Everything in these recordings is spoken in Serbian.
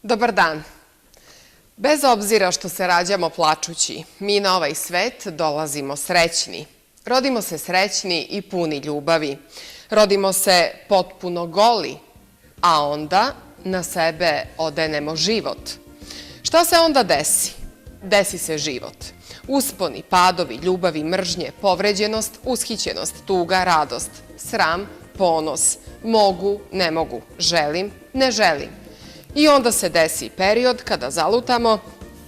Dobar dan. Bez obzira što se rađamo plačući, mi na ovaj svet dolazimo srećni. Rodimo se srećni i puni ljubavi. Rodimo se potpuno goli, a onda na sebe odenemo život. Šta se onda desi? Desi se život. Usponi, padovi, ljubavi, mržnje, povređenost, ushićenost, tuga, radost, sram, ponos, mogu, ne mogu, želim, ne želim. I onda se desi period kada zalutamo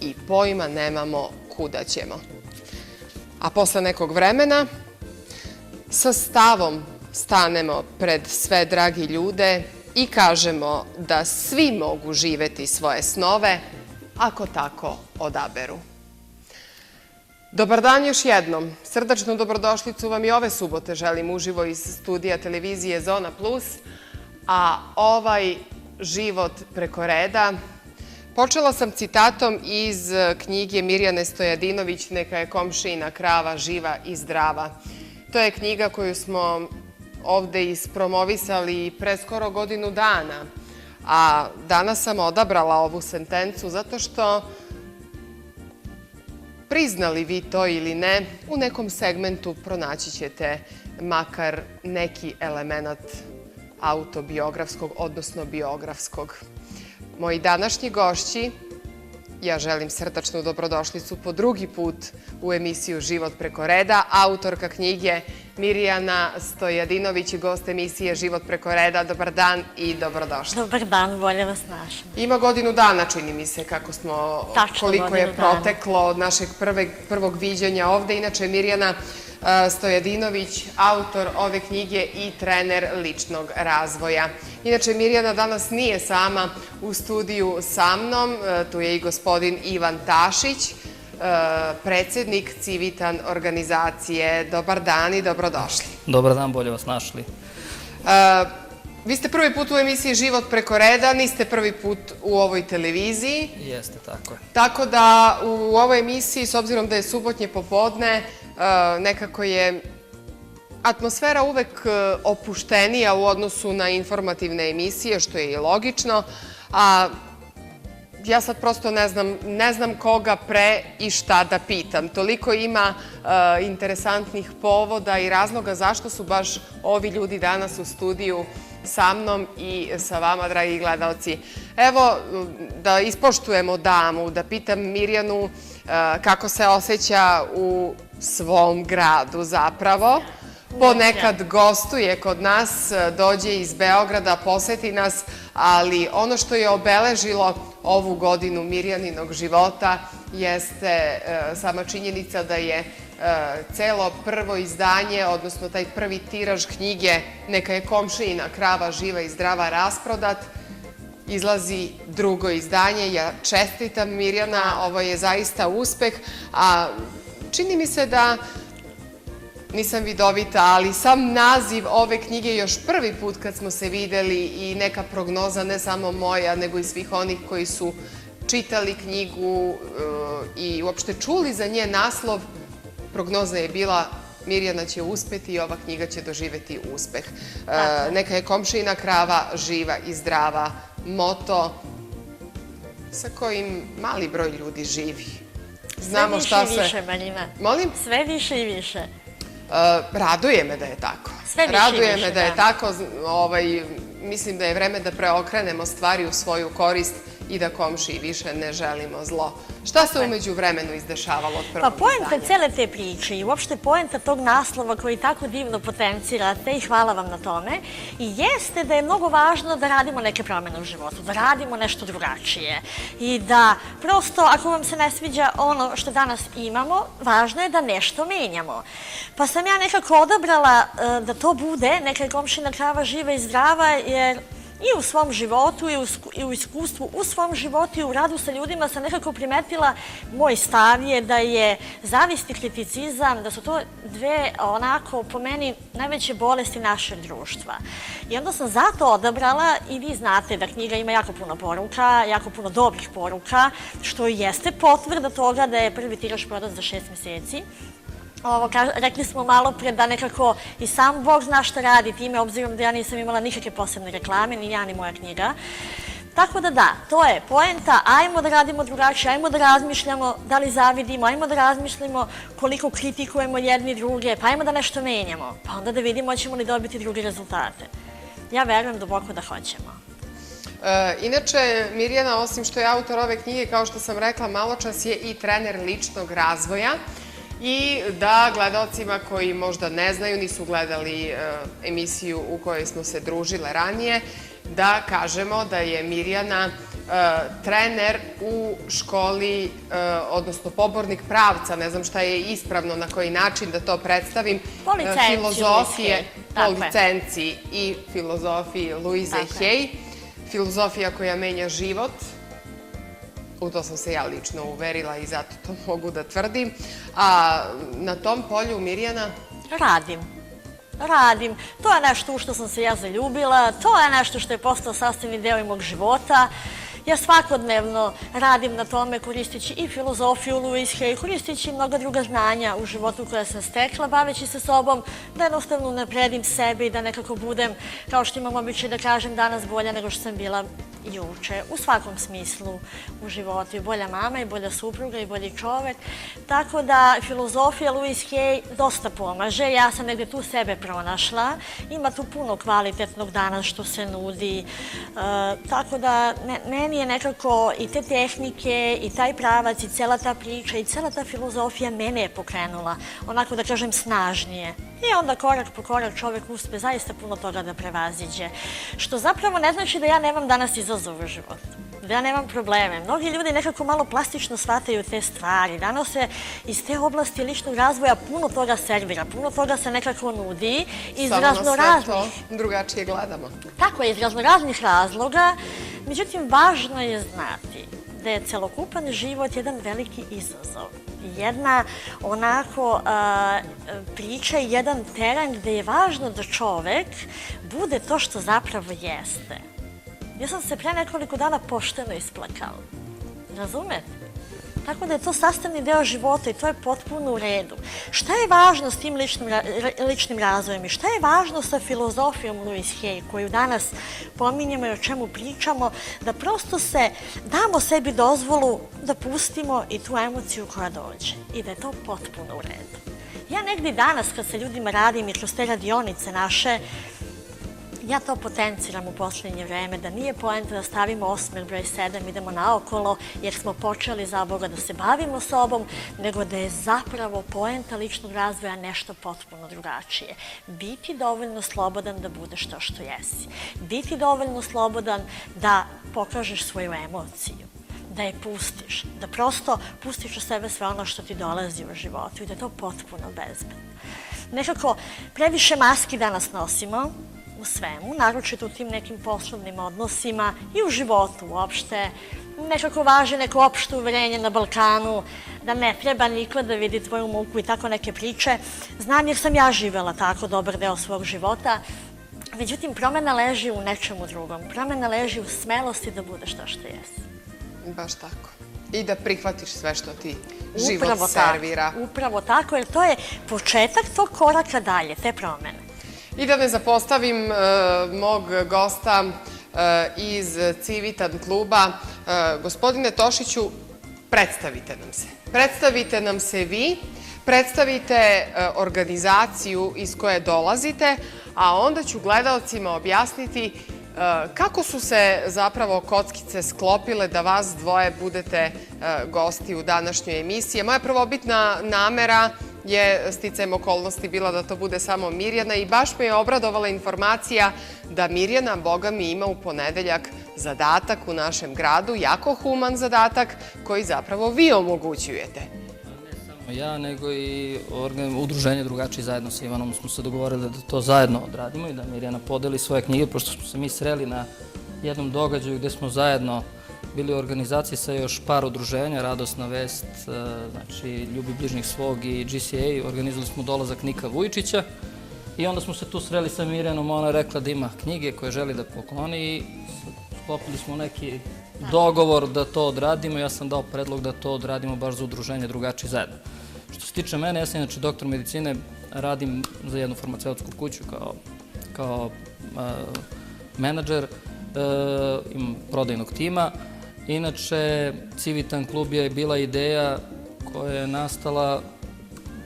i pojma nemamo kuda ćemo. A posle nekog vremena sa stavom stanemo pred sve dragi ljude i kažemo da svi mogu živeti svoje snove ako tako odaberu. Dobar dan još jednom. Srdačnu dobrodošlicu vam i ove subote želim uživo iz studija televizije Zona Plus, a ovaj život preko reda počela sam citatom iz knjige Mirjane Stojadinović Neka je komšijina krava živa i zdrava. To je knjiga koju smo ovde ispromovisali pre skoro godinu dana, a danas sam odabrala ovu sentencu zato što, priznali vi to ili ne, u nekom segmentu pronaći ćete makar neki element autobiografskog, odnosno biografskog. Moji današnji gošći, ja želim srdačnu dobrodošlicu po drugi put u emisiju Život preko reda, autorka knjige Mirjana Stojadinović i gost emisije Život preko reda. Dobar dan i dobrodošli. Dobar dan, bolje vas našla. Ima godinu dana, čini mi se, kako smo, koliko je proteklo od našeg prvog viđanja ovde. Inače, Mirjana Stojadinović, autor ove knjige i trener ličnog razvoja. Inače, Mirjana danas nije sama u studiju sa mnom, tu je i gospodin Ivan Tašić, predsjednik Civitan organizacije. Dobar dan i dobrodošli. Dobar dan, bolje vas našli. Vi ste prvi put u emisiji Život preko reda, niste prvi put u ovoj televiziji. Jeste, tako je. Tako da u ovoj emisiji, s obzirom da je subotnje popodne, nekako je atmosfera uvek opuštenija u odnosu na informativne emisije, što je i logično, a ja sad prosto ne znam koga pre i šta da pitam. Toliko ima interesantnih povoda i razloga zašto su baš ovi ljudi danas u studiju sa mnom i sa vama, dragi gledalci. Evo, da ispoštujemo damu, da pitam Mirjanu kako se osjeća u svom gradu zapravo. Ponekad gostuje kod nas, dođe iz Beograda, poseti nas, ali ono što je obeležilo ovu godinu Mirjaninog života jeste sama činjenica da je celo prvo izdanje, odnosno taj prvi tiraž knjige Neka je komšijina krava živa i zdrava rasprodat. Izlazi drugo izdanje. Ja čestitam, Mirjana, ovo je zaista uspeh, a čini mi se da nisam vidovita, ali sam naziv ove knjige još prvi put kad smo se videli i neka prognoza, ne samo moja, nego i svih onih koji su čitali knjigu i uopšte čuli za njen naslov, prognoza je bila Mirjana će uspeti i ova knjiga će doživeti uspeh. Neka je komšijina krava živa i zdrava, moto sa kojim mali broj ljudi živi. Znamo šta se... Sve više i više, Marina. Molim? Sve više i više. Raduje me da je tako. Sve više i više, da. Raduje me da je tako. Mislim da je vreme da preokrenemo stvari u svoju korist i da komšiji više ne želimo zlo. Šta se umeđu vremenu izdešavalo od prvog izdanja? Pa poenta cele te priče i uopšte poenta tog naslova koji tako divno potencirate i hvala vam na tome, i jeste da je mnogo važno da radimo neke promene u životu, da radimo nešto drugačije i da prosto ako vam se ne sviđa ono što danas imamo, važno je da nešto menjamo. Pa sam ja nekako odabrala da to bude Neka je komšijina krava živa i zdrava, jer i u svom životu i u iskustvu u svom životu i u radu sa ljudima sam nekako primetila, moj stav je da je zavist i kriticizam, da su to dve onako po meni najveće bolesti našeg društva. I onda sam zato odabrala, i vi znate da knjiga ima jako puno poruka, jako puno dobrih poruka, što jeste potvrda toga da je prvi tiraž prodat za 6 meseci. Rekli smo malo pre da nekako i sam Bog zna šta radi time, obzirom da ja nisam imala nikakve posebne reklame, ni ja ni moja knjiga. Tako da, to je poenta, ajmo da radimo drugačije, ajmo da razmišljamo da li zavidimo, ajmo da razmišljamo koliko kritikujemo jedni druge, pa ajmo da nešto menjamo, pa onda da vidimo hoćemo li dobiti druge rezultate. Ja verujem duboko da hoćemo. Inače, Mirjana, osim što je autor ove knjige, kao što sam rekla maločas, je i trener ličnog razvoja. I da gledalcima koji možda ne znaju, nisu gledali emisiju u kojoj smo se družile ranije, da kažemo da je Mirjana trener u školi, odnosno pobornik pravca, ne znam šta je ispravno, na koji način da to predstavim, filozofije, po licenciji i filozofiji Louise Hay, filozofija koja menja život. U to sam se ja lično uverila i zato to mogu da tvrdim. A na tom polju, Mirjana? Radim. To je nešto u što sam se ja zaljubila, to je nešto što je postao sastavni deo i mog života. Ja svakodnevno radim na tome koristeći i filozofiju Louise Hay, koristeći i mnoga druga znanja u životu koja sam stekla, baveći se sobom, da jednostavno unapredim sebe i da nekako budem, kao što imam običaj da kažem, danas bolja nego što sam bila juče, u svakom smislu u životu. I bolja mama, i bolja supruga, i bolji čovek. Tako da filozofija Louise Hay dosta pomaže. Ja sam negde tu sebe pronašla. Ima tu puno kvalitetnog danas što se nudi. Tako da meni je nekako i te tehnike, i taj pravac, i cela ta priča, i cela ta filozofija mene je pokrenula. Onako da kažem snažnije. I onda korak po korak čovek uspe zaista puno toga da prevaziđe. Što zapravo ne znači da ja nemam danas izazov u životu. Da ja nemam probleme. Mnogi ljudi nekako malo plastično shvataju te stvari. Danas se iz te oblasti ličnog razvoja puno toga servira, puno toga se nekako nudi. Samo na sve to drugačije gledamo. Tako je, iz raznoraznih razloga. Međutim, važno je znati da je celokupan život jedan veliki izazov. Jedna onako priča i jedan teren gde je važno da čovek bude to što zapravo jeste. Ja sam se pre nekoliko dana pošteno isplakala. Razumete? Tako da je to sastavni deo života i to je potpuno u redu. Šta je važno s tim ličnim razvojem i šta je važno sa filozofijom Louise Hay koju danas pominjemo i o čemu pričamo, da prosto se damo sebi dozvolu da pustimo i tu emociju koja dođe i da je to potpuno u redu. Ja negdje danas kad sa ljudima radim i kroz te radionice naše, ja to potenciram u posljednje vreme, da nije poenta da stavimo osmer broj 7, idemo naokolo, jer smo počeli za Boga da se bavimo sobom, nego da je zapravo poenta ličnog razvoja nešto potpuno drugačije. Biti dovoljno slobodan da budeš to što jesi. Biti dovoljno slobodan da pokažeš svoju emociju, da je pustiš, da prosto pustiš u sebe sve ono što ti dolazi u životu i da je to potpuno bezbedno. Nekako previše maski danas nosimo, u svemu, naročito u tim nekim poslovnim odnosima i u životu uopšte. Nekako važi neko opšte uverenje na Balkanu da ne treba niko da vidi tvoju muku i tako neke priče. Znam jer sam ja živela tako dobar deo svog života. Međutim, promena leži u nečemu drugom. Promena leži u smelosti da budeš to što jesi. Baš tako. I da prihvatiš sve što ti život servira. Upravo tako, jer to je početak tog koraka dalje, te promene. I da ne zapostavim mog gosta iz Civitan kluba. Gospodine Tošiću, predstavite nam se. Predstavite nam se vi, predstavite organizaciju iz koje dolazite, a onda ću gledalcima objasniti kako su se zapravo kockice sklopile da vas dvoje budete gosti u današnjoj emisiji. Moja prvobitna namera je sticajem okolnosti bila da to bude samo Mirjana i baš me je obradovala informacija da Mirjana, boga mi, ima u ponedeljak zadatak u našem gradu, jako human zadatak koji zapravo vi omogućujete. Ne samo ja, nego i udruženje Drugačiji zajedno sa Ivanom smo se dogovorili da to zajedno odradimo i da Mirjana podeli svoje knjige, pošto smo se mi sreli na jednom događaju gde smo zajedno bili u organizaciji sa još par udruženja, Radosna vest, znači Ljubi bližnjih svog i GCA, organizovali smo dolazak Nika Vujčića i onda smo se tu sreli sa Mirjanom, ona je rekla da ima knjige koje želi da pokloni i sklopili smo neki dogovor da to odradimo. Ja sam dao predlog da to odradimo baš za udruženje Drugačiji zajedno. Što se tiče mene, ja sam inače doktor medicine, radim za jednu farmaceutsku kuću kao menadžer prodajnog tima. Inače, Civitan klub je bila ideja koja je nastala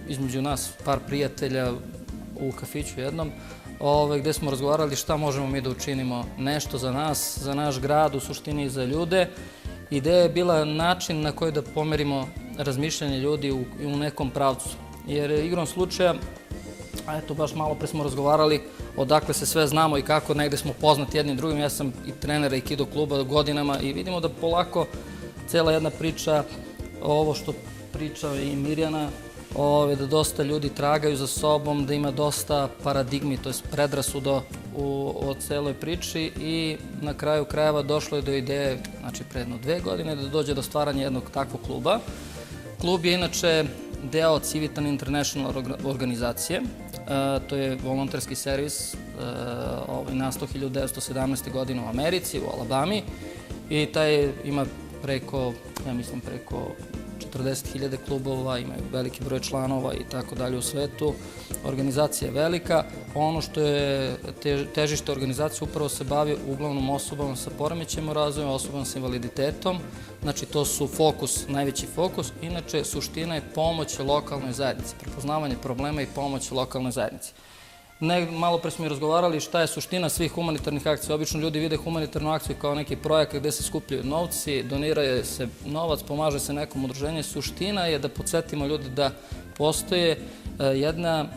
između nas, par prijatelja u kafiću jednom, gde smo razgovarali šta možemo mi da učinimo nešto za nas, za naš grad, u suštini i za ljude. Ideja je bila način na koji da pomerimo razmišljanje ljudi u nekom pravcu. Jer igrom slučaja, eto, baš malo pre smo razgovarali odakle se sve znamo i kako negde smo poznati jednim drugim. Ja sam i trener Aikido kluba godinama i vidimo da polako cela jedna priča, ovo što priča i Mirjana, da dosta ljudi tragaju za sobom, da ima dosta paradigmi, to je predrasuda o celoj priči i na kraju krajeva došlo je do ideje, znači pre jedno 2 godine, da dođe do stvaranja jednog takvog kluba. Klub je inače deo Civitan International organizacije, to je volonterski servis, nastao 1917. godine u Americi, u Alabami i taj ima preko 40.000 klubova, imaju veliki broj članova i tako dalje u svetu. Organizacija je velika. Ono što je težište organizacije upravo se bavi uglavnom osobama sa poremećajem u razvoju, osobama sa invaliditetom. Znači, to su najveći fokus. Inače, suština je pomoć lokalnoj zajednici, prepoznavanje problema i pomoć lokalnoj zajednici. Malo pre smo i razgovarali šta je suština svih humanitarnih akcija. Obično ljudi vide humanitarnu akciju kao neki projekat gde se skupljaju novci, doniraju se novac, pomaže se nekom udruženju. Suština je da podsjetimo ljudi da postoje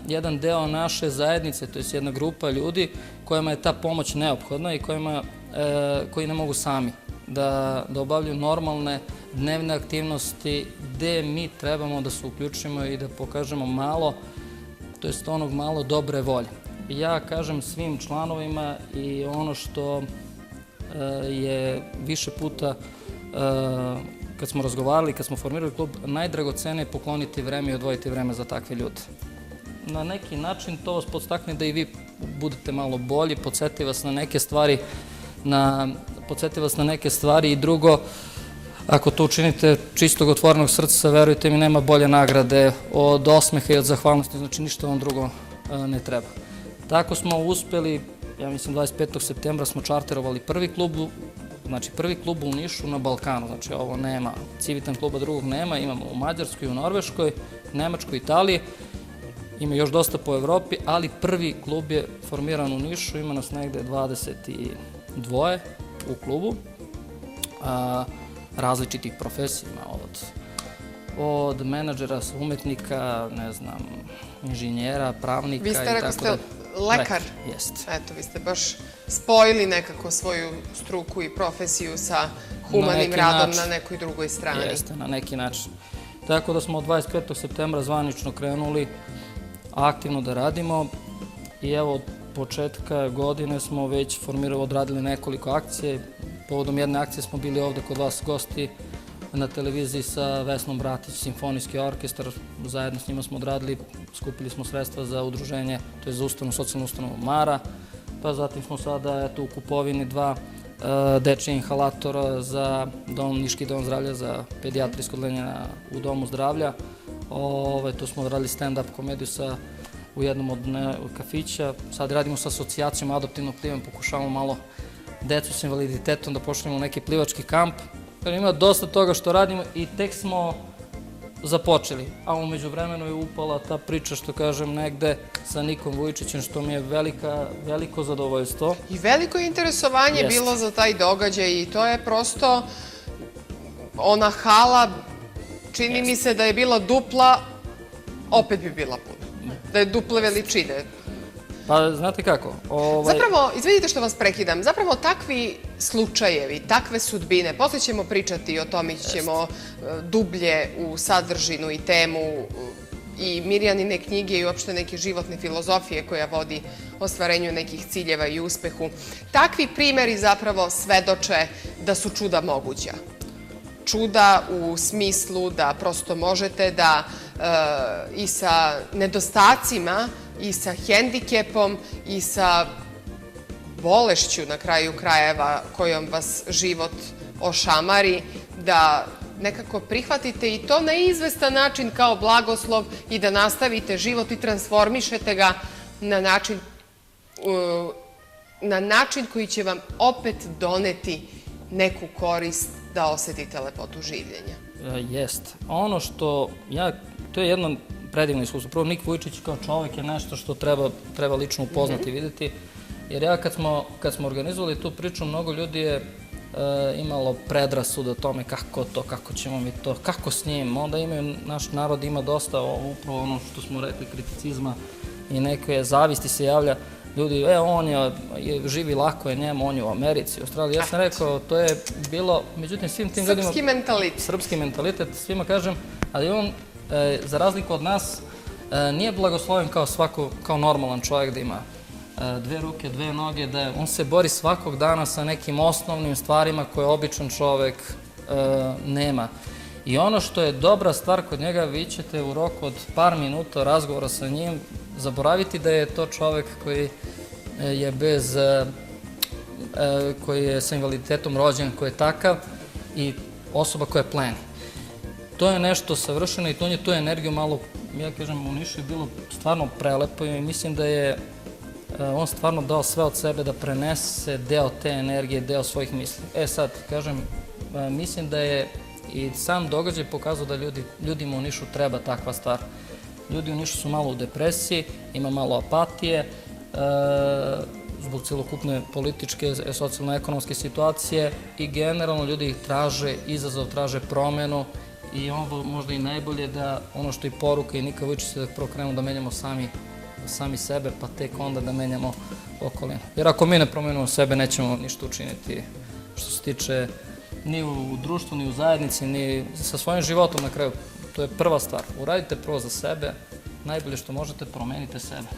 jedan deo naše zajednice, to je jedna grupa ljudi kojima je ta pomoć neophodna i koji ne mogu sami da obavljaju normalne dnevne aktivnosti gde mi trebamo da se uključimo i da pokažemo malo, to je onog malo dobre volje. Ja kažem svim članovima i ono što je više puta, kad smo razgovarali, kad smo formirali klub, najdragocenije je pokloniti vreme i odvojiti vreme za takve ljude. Na neki način to vas podstakne da i vi budete malo bolji, podsjeti vas na neke stvari i drugo, ako to učinite čistog otvorenog srca, verujte mi, nema bolje nagrade od osmeha i od zahvalnosti, znači ništa vam drugo ne treba. Tako smo uspeli, ja mislim 25. septembra smo čarterovali prvi klub u Nišu na Balkanu, znači ovo nema, Civitan kluba drugog nema, imamo u Mađarskoj, u Norveškoj, Nemačkoj, Italiji, ima još dosta po Evropi, ali prvi klub je formiran u Nišu, ima nas negde 22 u klubu, različitih profesija, od menadžera, umetnika, ne znam, inženjera, pravnika i tako da. Vi ste, rekao ste, lekar. Jeste. Eto, vi ste baš spojili nekako svoju struku i profesiju sa humanim radom na nekoj drugoj strani. Jeste, na neki način. Tako da smo od 25. septembra zvanično krenuli aktivno da radimo i evo od početka godine smo već odradili nekoliko akcije. Povodom jedne akcije smo bili ovde kod vas gosti na televiziji sa Vesnom Bratić, Simfonijski orkestar. Zajedno s njima smo odradili, skupili smo sredstva za udruženje, to je za socijalnu ustanovu Mara. Pa zatim smo sada u kupovini 2 dečja inhalatora za Niški dom zdravlja, za pedijatrijsko odeljenje u domu zdravlja. Tu smo odradili stand-up komediju u jednom od kafića. Sad radimo sa asocijacijom adoptivnog pliva, pokušavamo malo decu s invaliditetom da pošaljemo u neki plivački kamp. Ima dosta toga što radimo i tek smo započeli, a umeđu vremenu je upala ta priča, što kažem, negde sa Nikom Vujičićem, što mi je veliko zadovoljstvo. I veliko interesovanje bilo za taj događaj i to je prosto ona hala, čini mi se da je bila dupla, opet bi bila puna. Da je duple veličine. Pa, znate kako? Zapravo, izvidite što vas prekidam, zapravo takvi slučajevi, takve sudbine, posle ćemo pričati o tome, ćemo dublje u sadržinu i temu i Mirjanine knjige i uopšte neke životne filozofije koja vodi ostvarenju nekih ciljeva i uspehu. Takvi primeri zapravo svedoče da su čuda moguća. Čuda u smislu da prosto možete da i sa nedostacima i sa hendikepom i sa bolešću na kraju krajeva kojom vas život ošamari, da nekako prihvatite i to na izvestan način kao blagoslov i da nastavite život i transformišete ga na način na način koji će vam opet doneti neku korist da osetite lepotu življenja. Jest. Ono što to je jedno predivno iskustvo. Prvo, Nik Vujčić kao čovek je nešto što treba lično upoznati i vidjeti. Jer ja kad smo organizovali tu priču, mnogo ljudi je imalo predrasuda o tome kako to, kako ćemo mi to, kako s njim. Onda naš narod ima dosta upravo ono što smo rekli, kriticizma i neke zavisti se javlja. Ljudi, on živi lako je njemu, on je u Americi, u Australiji. Ja sam rekao, to je bilo, međutim, svim tim ljudima... Srpski mentalitet. Srpski mentalitet, svima kažem, ali on, za razliku od nas, nije blagosloven kao normalan čovjek da ima dve ruke, dve noge, da on se bori svakog dana sa nekim osnovnim stvarima koje običan čovjek nema. I ono što je dobra stvar kod njega, vi ćete u roku od par minuta razgovora sa njim zaboraviti da je to čovjek koji je koji je sa invaliditetom rođen, koji je takav i osoba koja pleni. To je nešto savršeno i tu energiju malo, ja kažem, u Nišu je bilo stvarno prelepo i mislim da je on stvarno dao sve od sebe da prenese deo te energije, deo svojih misli. Sad, kažem, mislim da je i sam događaj pokazao da ljudima u Nišu treba takva stvar. Ljudi u Nišu su malo u depresiji, ima malo apatije, zbog celokupne političke, socijalno-ekonomske situacije i generalno ljudi traže izazov, traže promenu i ovo možda i najbolje da ono što je poruka i Nika Vujčića da prvo krenemo da menjamo sami sebe, pa tek onda da menjamo okolinu. Jer ako mi ne promenimo sebe, nećemo ništa učiniti što se tiče ni u društvu, ni u zajednici, ni sa svojim životom na kraju. To je prva stvar. Uradite prvo za sebe, najbolje što možete, promenite sebe.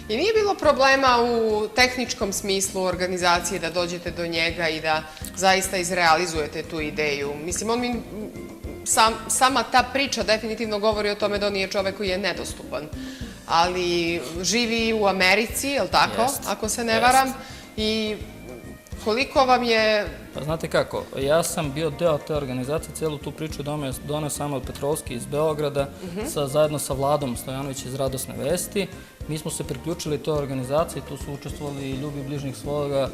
I nije bilo problema u tehničkom smislu organizacije da dođete do njega i da zaista izrealizujete tu ideju? Mislim, sama ta priča definitivno govori o tome da on nije čovek koji je nedostupan. Ali živi u Americi, je li tako? Ako se ne varam. I koliko vam je... Pa znate kako, ja sam bio deo te organizacije, cijelu tu priču doneo Samuel Petrovski iz Beograda, zajedno sa Vladom Stojanović iz Radosne vesti. Mi smo se priključili toj organizaciji, tu su učestvovali i ljubi bližnjih svoga,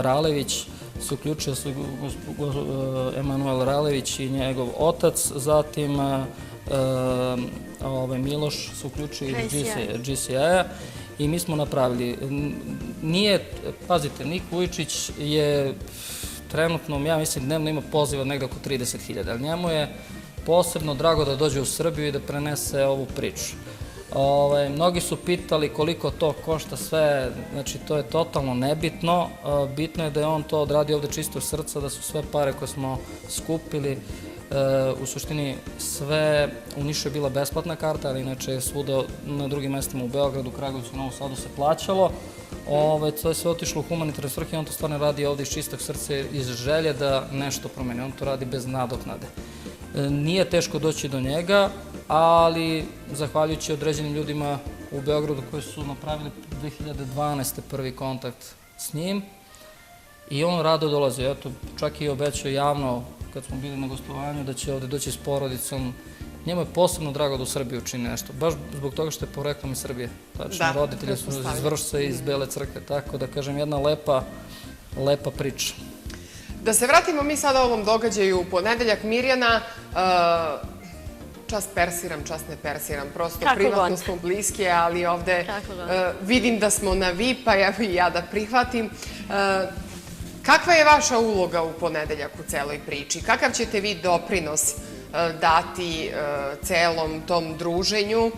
Ralević se uključio, Emanuel Ralević i njegov otac, zatim Miloš se uključio iz GCI-a i mi smo napravili. Pazite, Nik Vujčić je trenutno, ja mislim, dnevno ima poziva negde oko 30.000, ali njemu je posebno drago da dođe u Srbiju i da prenese ovu priču. Mnogi su pitali koliko to košta sve, znači to je totalno nebitno. Bitno je da je on to odradio ovde čisto iz srca, da su sve pare koje smo skupili, u suštini sve, u Nišu je bila besplatna karta, ali inače svuda na drugim mestima u Beogradu, Kragujevcu i Novom Sadu se plaćalo. To je sve otišlo u humanitarne svrhe i on to stvarno radi ovde iz čistog srca iz želje da nešto promeni. On to radi bez nadoknade. Nije teško doći do njega, ali zahvaljujući određenim ljudima u Beogradu koji su napravili 2012. prvi kontakt s njim i on rado dolazi. Eto, čak i obećao javno kad smo bili na gostovanju da će ovde doći s porodicom. Njemu je posebno drago da u Srbiji učini nešto, baš zbog toga što je poreklom iz Srbije. Tačno, roditelji su iz Vršca i iz Bele Crkve, tako da kažem, jedna lepa priča. Da se vratimo mi sada ovom događaju u ponedeljak. Mirjana, čast persiram, čast ne persiram, prosto privatno smo bliske, ali ovde vidim da smo na vi, pa i ja da prihvatim. Kakva je vaša uloga u ponedeljak u celoj priči? Kakav ćete vi doprinos dati celom tom druženju?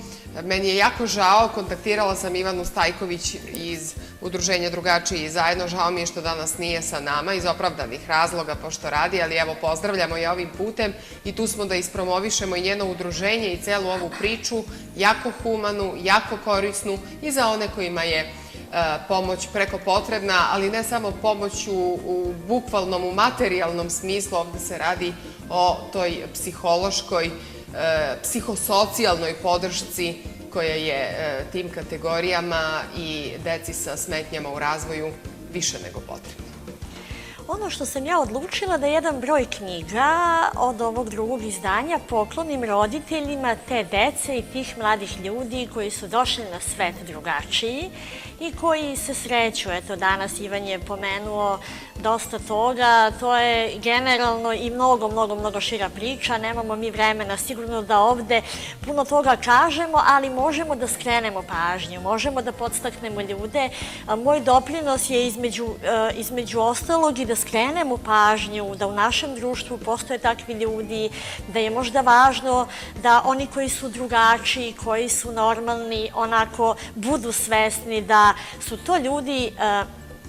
Meni je jako žao, kontaktirala sam Ivanu Stajković iz Udruženja Drugačiji zajedno, žao mi je što danas nije sa nama iz opravdanih razloga pošto radi, ali evo pozdravljamo je ovim putem i tu smo da ispromovišemo i njeno udruženje i celu ovu priču, jako humanu, jako korisnu i za one kojima je pomoć preko potrebna, ali ne samo pomoć u bukvalnom, u materijalnom smislu, ovde se radi o toj psihološkoj, psihosocijalnoj podršci koja je tim kategorijama i deci sa smetnjama u razvoju više nego potrebna. Ono što sam ja odlučila da jedan broj knjiga od ovog drugog izdanja poklonim roditeljima te dece i tih mladih ljudi koji su došli na svet drugačiji i koji se sreću. Eto, danas Ivan je pomenuo dosta toga, to je generalno i mnogo šira priča, nemamo mi vremena sigurno da ovde puno toga kažemo, ali možemo da skrenemo pažnju, možemo da podstaknemo ljude. Moj doprinos je između ostalog i da skrenemo pažnju, da u našem društvu postoje takvi ljudi, da je možda važno da oni koji su drugačiji, koji su normalni, onako budu svesni da su to ljudi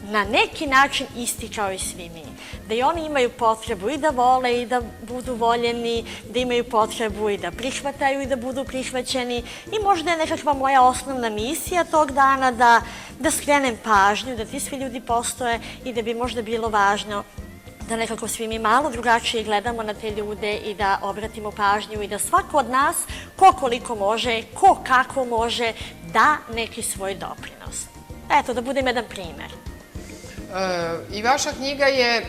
na neki način isti kao i svi mi. Da i oni imaju potrebu i da vole i da budu voljeni, da imaju potrebu i da prihvataju i da budu prihvaćeni. I možda je nekakva moja osnovna misija tog dana da skrenem pažnju, da ti svi ljudi postoje i da bi možda bilo važno da nekako svi mi malo drugačije gledamo na te ljude i da obratimo pažnju i da svako od nas, ko koliko može, ko kako može, da neki svoj doprinos. Eto, da budem jedan primer. I vaša knjiga je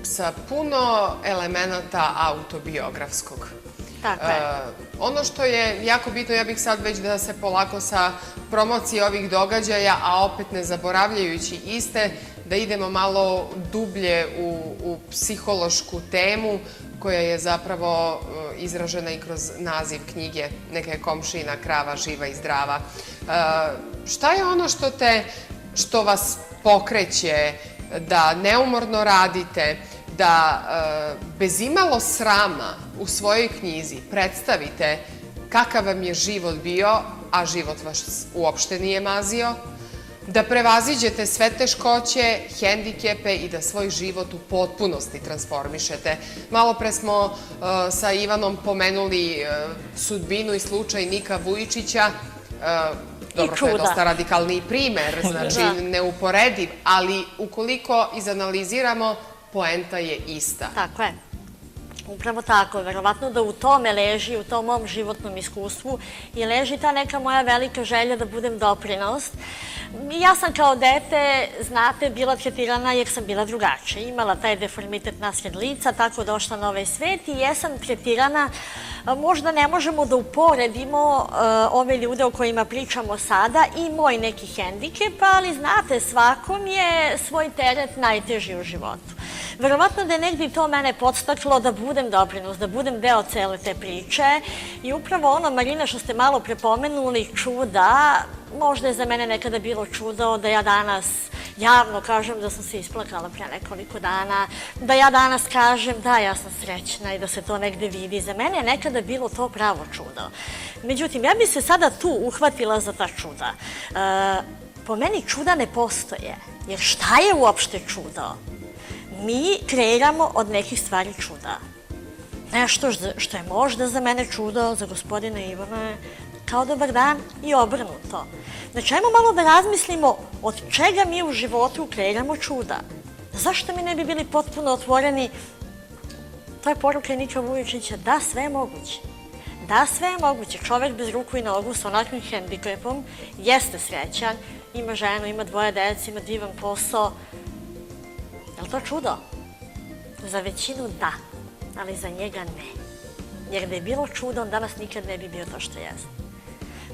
sa puno elemenata autobiografskog. Tako je. Ono što je jako bitno, ja bih sad već da se polako sa promocije ovih događaja, a opet ne zaboravljajući iste, da idemo malo dublje u psihološku temu koja je zapravo izražena i kroz naziv knjige. Neka je komšina krava živa i zdrava. Šta je ono što vas pokreće da neumorno radite, da bez imalo srama u svojoj knjizi predstavite kakav vam je život bio, a život vas uopšte nije mazio, da prevaziđete sve teškoće, hendikepe i da svoj život u potpunosti transformišete. Malo pre smo sa Ivanom pomenuli sudbinu i slučaj Nika Vujičića. Dobro, to je dosta radikalniji primer, znači neuporediv, ali ukoliko izanaliziramo, poenta je ista. Tako je. Upravo tako. Verovatno da u tome leži, u tom mom životnom iskustvu i leži ta neka moja velika želja da budem doprinos. Ja sam kao dete, znate, bila tretirana jer sam bila drugačija. Imala taj deformitet nasred lica, tako došla na ovaj svet i jesam tretirana. Možda ne možemo da uporedimo ove ljude o kojima pričamo sada i moj neki hendikep, ali znate, svakom je svoj teret najteži u životu. Verovatno da je negdje to mene podstaklo da budem doprinos, da budem deo cele te priče i upravo ono, Marina, što ste malo prepomenuli, čuda, možda je za mene nekada bilo čudo da ja danas javno kažem da sam se isplakala pre nekoliko dana, da ja danas kažem da ja sam srećna i da se to negde vidi. Za mene je nekada bilo to pravo čudo. Međutim, ja bi se sada tu uhvatila za ta čuda. Po meni čuda ne postoje, jer šta je uopšte čudo? Mi kreiramo od nekih stvari čuda. Nešto što je možda za mene čudo, za gospodina Ivana je kao dobar dan i obrnuto. Znači, ajmo malo da razmislimo od čega mi u životu kreiramo čuda. Zašto mi ne bi bili potpuno otvoreni? To je poruka Nika Vujičića, da, sve je moguće. Da, sve je moguće. Čovek bez ruku i nogu sa onakvim hendikepom jeste srećan, ima ženu, ima 2 dece, ima divan posao. Je li to čudo? Za većinu da, ali za njega ne. Jer da je bilo čudo, on danas nikad ne bi bio to što jeste.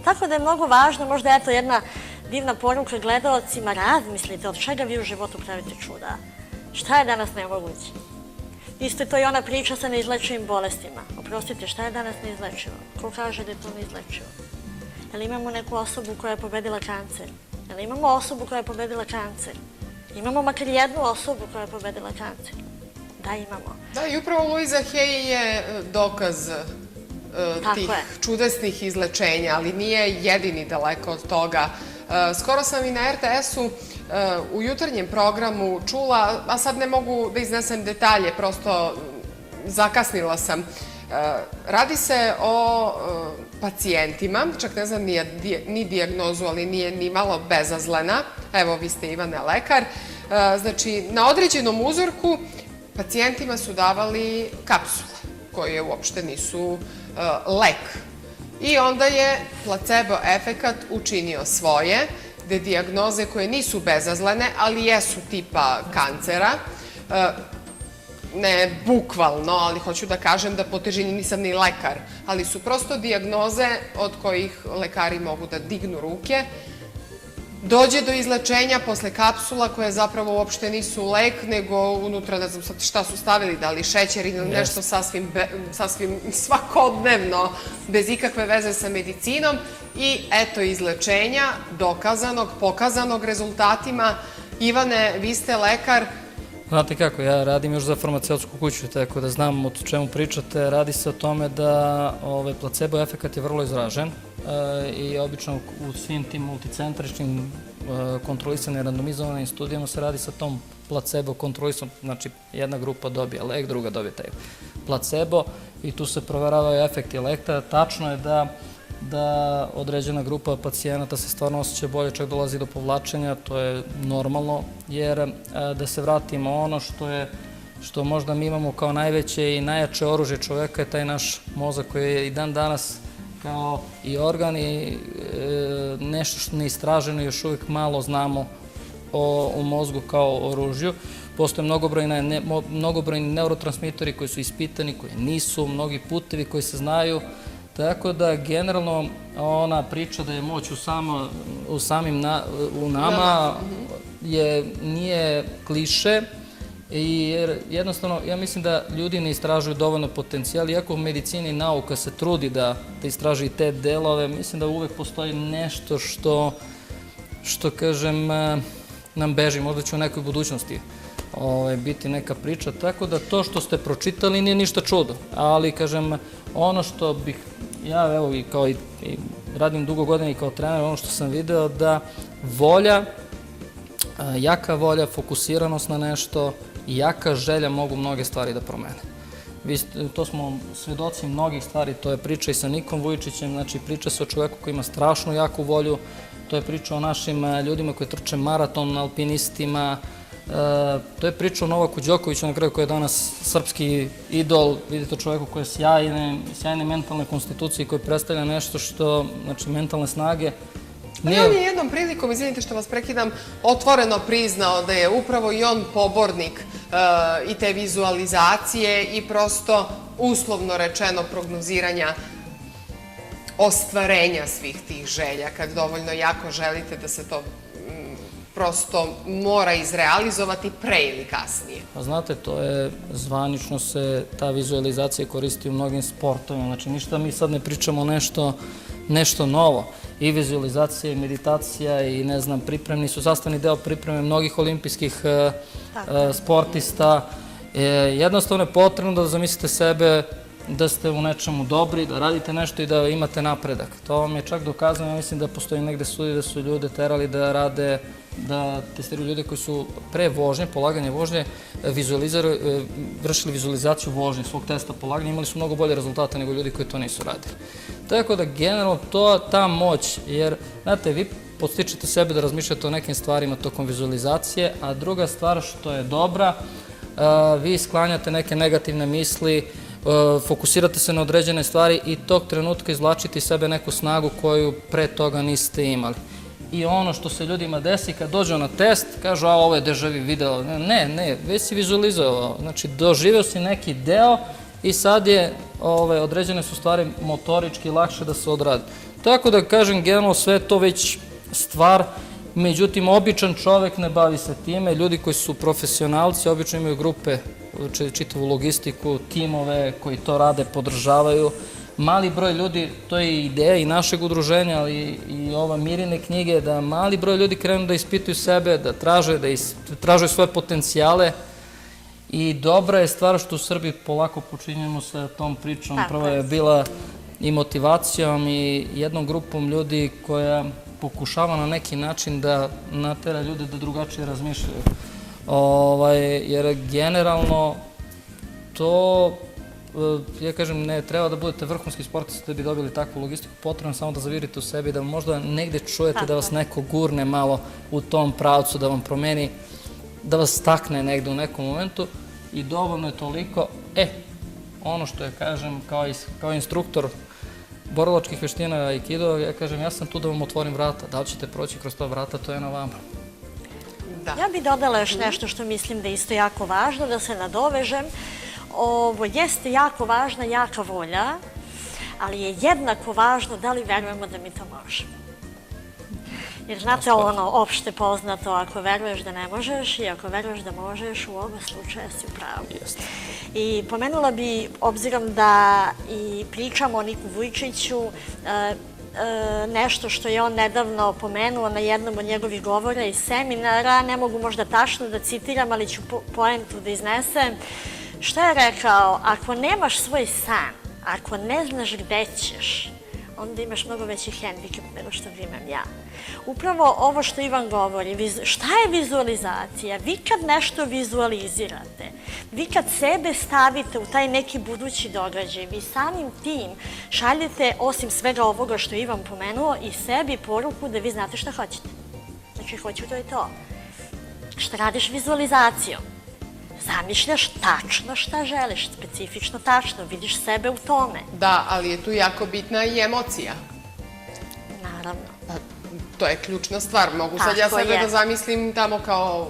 Tako da je mnogo važno, možda je to jedna divna poruka gledalcima, razmislite od čega vi u životu pravite čuda. Šta je danas nemoguće? Isto je to i ona priča sa neizlečivim bolestima. Oprostite, šta je danas neizlečivo? Ko kaže da je to neizlečivo? Jel imamo neku osobu koja je pobedila kancer? Jel imamo osobu koja je pobedila kancer? Imamo makar jednu osobu koja je pobedila kancer? Da, imamo. Da, i upravo Luisa Hay je dokaz tih čudesnih izlečenja, ali nije jedini daleko od toga. Skoro sam i na RTS-u u jutarnjem programu čula, a sad ne mogu da iznesem detalje, prosto zakasnila sam. Radi se o pacijentima, čak ne znam ni dijagnozu, ali nije ni malo bezazlena. Evo, vi ste, Ivane, lekar. Znači, na određenom uzorku pacijentima su davali kapsule, koje uopšte nisu lek. I onda je placebo efekat učinio svoje, gde dijagnoze koje nisu bezazlene, ali jesu tipa kancera, ne bukvalno, ali hoću da kažem da po težini nisam ni lekar, ali su prosto dijagnoze od kojih lekari mogu da dignu ruke. Dođe do izlečenja posle kapsula koje zapravo uopšte nisu lek, nego unutra, ne znam sad šta su stavili, da li šećer ili nešto sasvim svakodnevno, bez ikakve veze sa medicinom. I eto izlečenja, dokazanog, pokazanog rezultatima. Ivane, vi ste lekar. Znate kako, ja radim još za farmaceutsku kuću, tako da znam o čemu pričate. Radi se o tome da placebo efekat je vrlo izražen i obično u svim tim multicentričnim kontrolisanim randomizovanim studijama se radi sa tom placebo kontrolisom, znači jedna grupa dobije lek, druga dobije taj placebo i tu se proveravaju efekti lekta. Tačno je da određena grupa pacijenata se stvarno osjeća bolje, čak dolazi do povlačenja, to je normalno, jer da se vratimo ono što možda mi imamo kao najveće i najjače oružje čoveka je taj naš mozak koji je i dan danas kao i organ i nešto što neistraženo još uvijek malo znamo o mozgu kao oružju. Postoje mnogobrojni neurotransmitori koji su ispitani, koji nisu, mnogi putevi koji se znaju. Tako da, generalno, ona priča da je moć u nama nije kliše, jer jednostavno, ja mislim da ljudi ne istražuju dovoljno potencijal, iako u medicini nauka se trudi da istraži te delove, mislim da uvek postoji nešto što kažem, nam beži, možda će u nekoj budućnosti biti neka priča, tako da to što ste pročitali nije ništa čudo, ali kažem, ono što bih ja, evo i kao i radim dugo godina i kao trener, ono što sam video da volja, jaka volja, fokusiranost na nešto i jaka želja mogu mnoge stvari da promene. To smo svedoci mnogih stvari, to je priča i sa Nikom Vujčićem, znači priča se o čoveku koji ima strašnu jaku volju, to je priča o našim ljudima koji trče maraton, alpinistima, to je priča o Novaku Đokoviću na kraju koji je danas srpski idol, vidite čoveku koji je sjajne mentalne konstitucije koji predstavlja nešto što, znači mentalne snage. On je jednom prilikom, izvinite što vas prekidam, otvoreno priznao da je upravo i on pobornik i te vizualizacije i prosto uslovno rečeno prognoziranja ostvarenja svih tih želja. Kad dovoljno jako želite da se to prosto mora izrealizovati pre ili kasnije. Pa znate, to je, zvanično se ta vizualizacija koristi u mnogim sportovima, znači ništa mi sad ne pričamo nešto novo. I vizualizacija i meditacija i ne znam, pripremni su sastavni deo pripreme mnogih olimpijskih sportista. Jednostavno je potrebno da zamislite sebe da ste u nečemu dobri, da radite nešto i da imate napredak. To vam je čak dokazano, ja mislim da postoji negde studije da su ljude terali da rade, da testiraju ljude koji su pre vožnje, polaganje vožnje, vršili vizualizaciju vožnje svog testa polaganja, imali su mnogo bolje rezultate nego ljudi koji to nisu radili. Tako da generalno ta moć, jer znate, vi podstičete sebe da razmišljate o nekim stvarima tokom vizualizacije, a druga stvar što je dobra, vi sklanjate neke negativne misli, fokusirate se na određene stvari i tog trenutka izvlačite iz sebe neku snagu koju pre toga niste imali. I ono što se ljudima desi kad dođu na test, kažu, a ovo je deja vu video. Ne, već si vizualizovao. Znači, doživeo si neki deo i sad je, određene su stvari motorički lakše da se odrade. Tako da, kažem, generalno sve je to već stvar, međutim, običan čovek ne bavi se time. Ljudi koji su profesionalci obično imaju grupe, čitavu logistiku, timove koji to rade, podržavaju. Mali broj ljudi, to je ideja i našeg udruženja, ali i ova Mirine knjige, da mali broj ljudi krenu da ispituju sebe, da traže svoje potencijale. I dobra je stvar što u Srbiji polako počinjemo sa tom pričom. Prvo je bila i motivacijom i jednom grupom ljudi koja pokušava na neki način da natera ljude da drugačije razmišljaju. Jer generalno to, ja kažem, ne treba da budete vrhunski sportisti da bi dobili takvu logistiku, potrebno samo da zavirite u sebi, da možda negde čujete da vas neko gurne malo u tom pravcu, da vam promeni, da vas stakne negde u nekom momentu i dovoljno je toliko. Ono što ja kažem kao instruktor borilačkih veština Aikido, ja kažem, ja sam tu da vam otvorim vrata, da li ćete proći kroz ta vrata, to je na vama. Ja bih dodala još nešto što mislim da je isto jako važno, da se nadovežem. Ovo jeste jako važna, jaka volja, ali je jednako važno da li verujemo da mi to možemo. Jer znate ono, opšte poznato, ako veruješ da ne možeš i ako veruješ da možeš, u oba slučaja si u pravu. I pomenula bi, obzirom da i pričamo o Niku Vujčiću, nešto što je on nedavno pomenuo na jednom od njegovih govora i seminara, ne mogu možda tačno da citiram, ali ću poentu da iznesem. Što je rekao? Ako nemaš svoj san, ako ne znaš gde ćeš, onda imaš mnogo veći hendikep nego što ga imam ja. Upravo ovo što Ivan govori, šta je vizualizacija? Vi kad nešto vizualizirate, vi kad sebe stavite u taj neki budući događaj, vi samim tim šaljete, osim svega ovoga što je Ivan pomenuo, i sebi poruku da vi znate šta hoćete. Znači, hoću to i to. Šta radiš vizualizacijom? Zamišljaš tačno šta želiš, specifično tačno, vidiš sebe u tome. Da, ali je tu jako bitna i emocija. Naravno. To je ključna stvar. Mogu sad ja sebe da zamislim tamo kao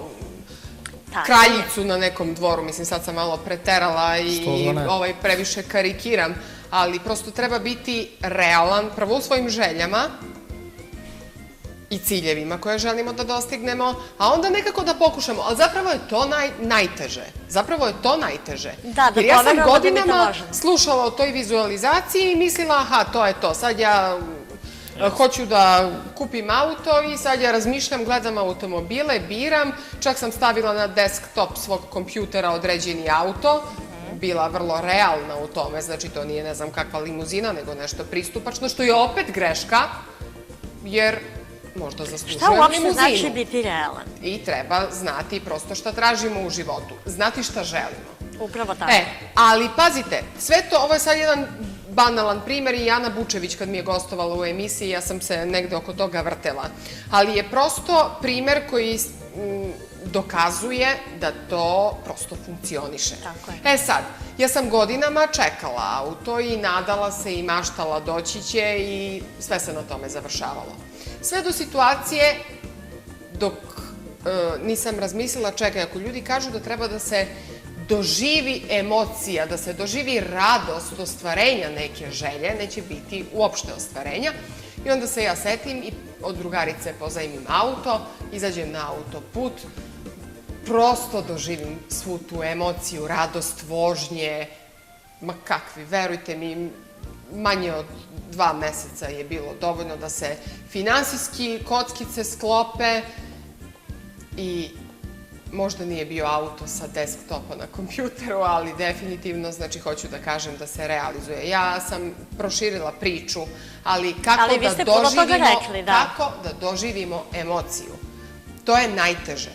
kraljicu na nekom dvoru. Mislim, sad sam malo preterala i previše karikiram. Ali prosto treba biti realan, prvo u svojim željama i ciljevima koje želimo da dostignemo, a onda nekako da pokušamo. Ali zapravo je to najteže. Zapravo je to najteže. Jer ja sam godinama slušala o toj vizualizaciji i mislila, aha, to je to. Sad ja hoću da kupim auto i sad ja razmišljam, gledam automobile, biram. Čak sam stavila na desktop svog kompjutera određeni auto. Bila vrlo realna u tome. Znači, to nije ne znam kakva limuzina, nego nešto pristupačno, što je opet greška, jer možda zaslužujem limuzinu. Šta uopšte znači biti realan? I treba znati prosto šta tražimo u životu. Znati šta želimo. Upravo tako. Ali pazite, sve to, ovo je sad jedan banalan primer i Ana Bučević kad mi je gostovala u emisiji, ja sam se negde oko toga vrtela. Ali je prosto primer koji dokazuje da to prosto funkcioniše. Tako je. Sad, ja sam godinama čekala auto i nadala se i maštala doći će i sve se na tome završavalo. Sve do situacije dok nisam razmislila, čekaj, ako ljudi kažu da treba da se doživi emocija, da se doživi radost ostvarenja neke želje, neće biti uopšte ostvarenja. I onda se ja setim i od drugarice pozajmim auto, izađem na autoput, prosto doživim svu tu emociju, radost vožnje, ma kakvi, verujte mi, manje od 2 meseca je bilo dovoljno da se finansijski kockice sklope i možda nije bio auto sa desktopa na kompjuteru, ali definitivno, znači, hoću da kažem da se realizuje. Ja sam proširila priču, ali kako da doživimo emociju. To je najteže.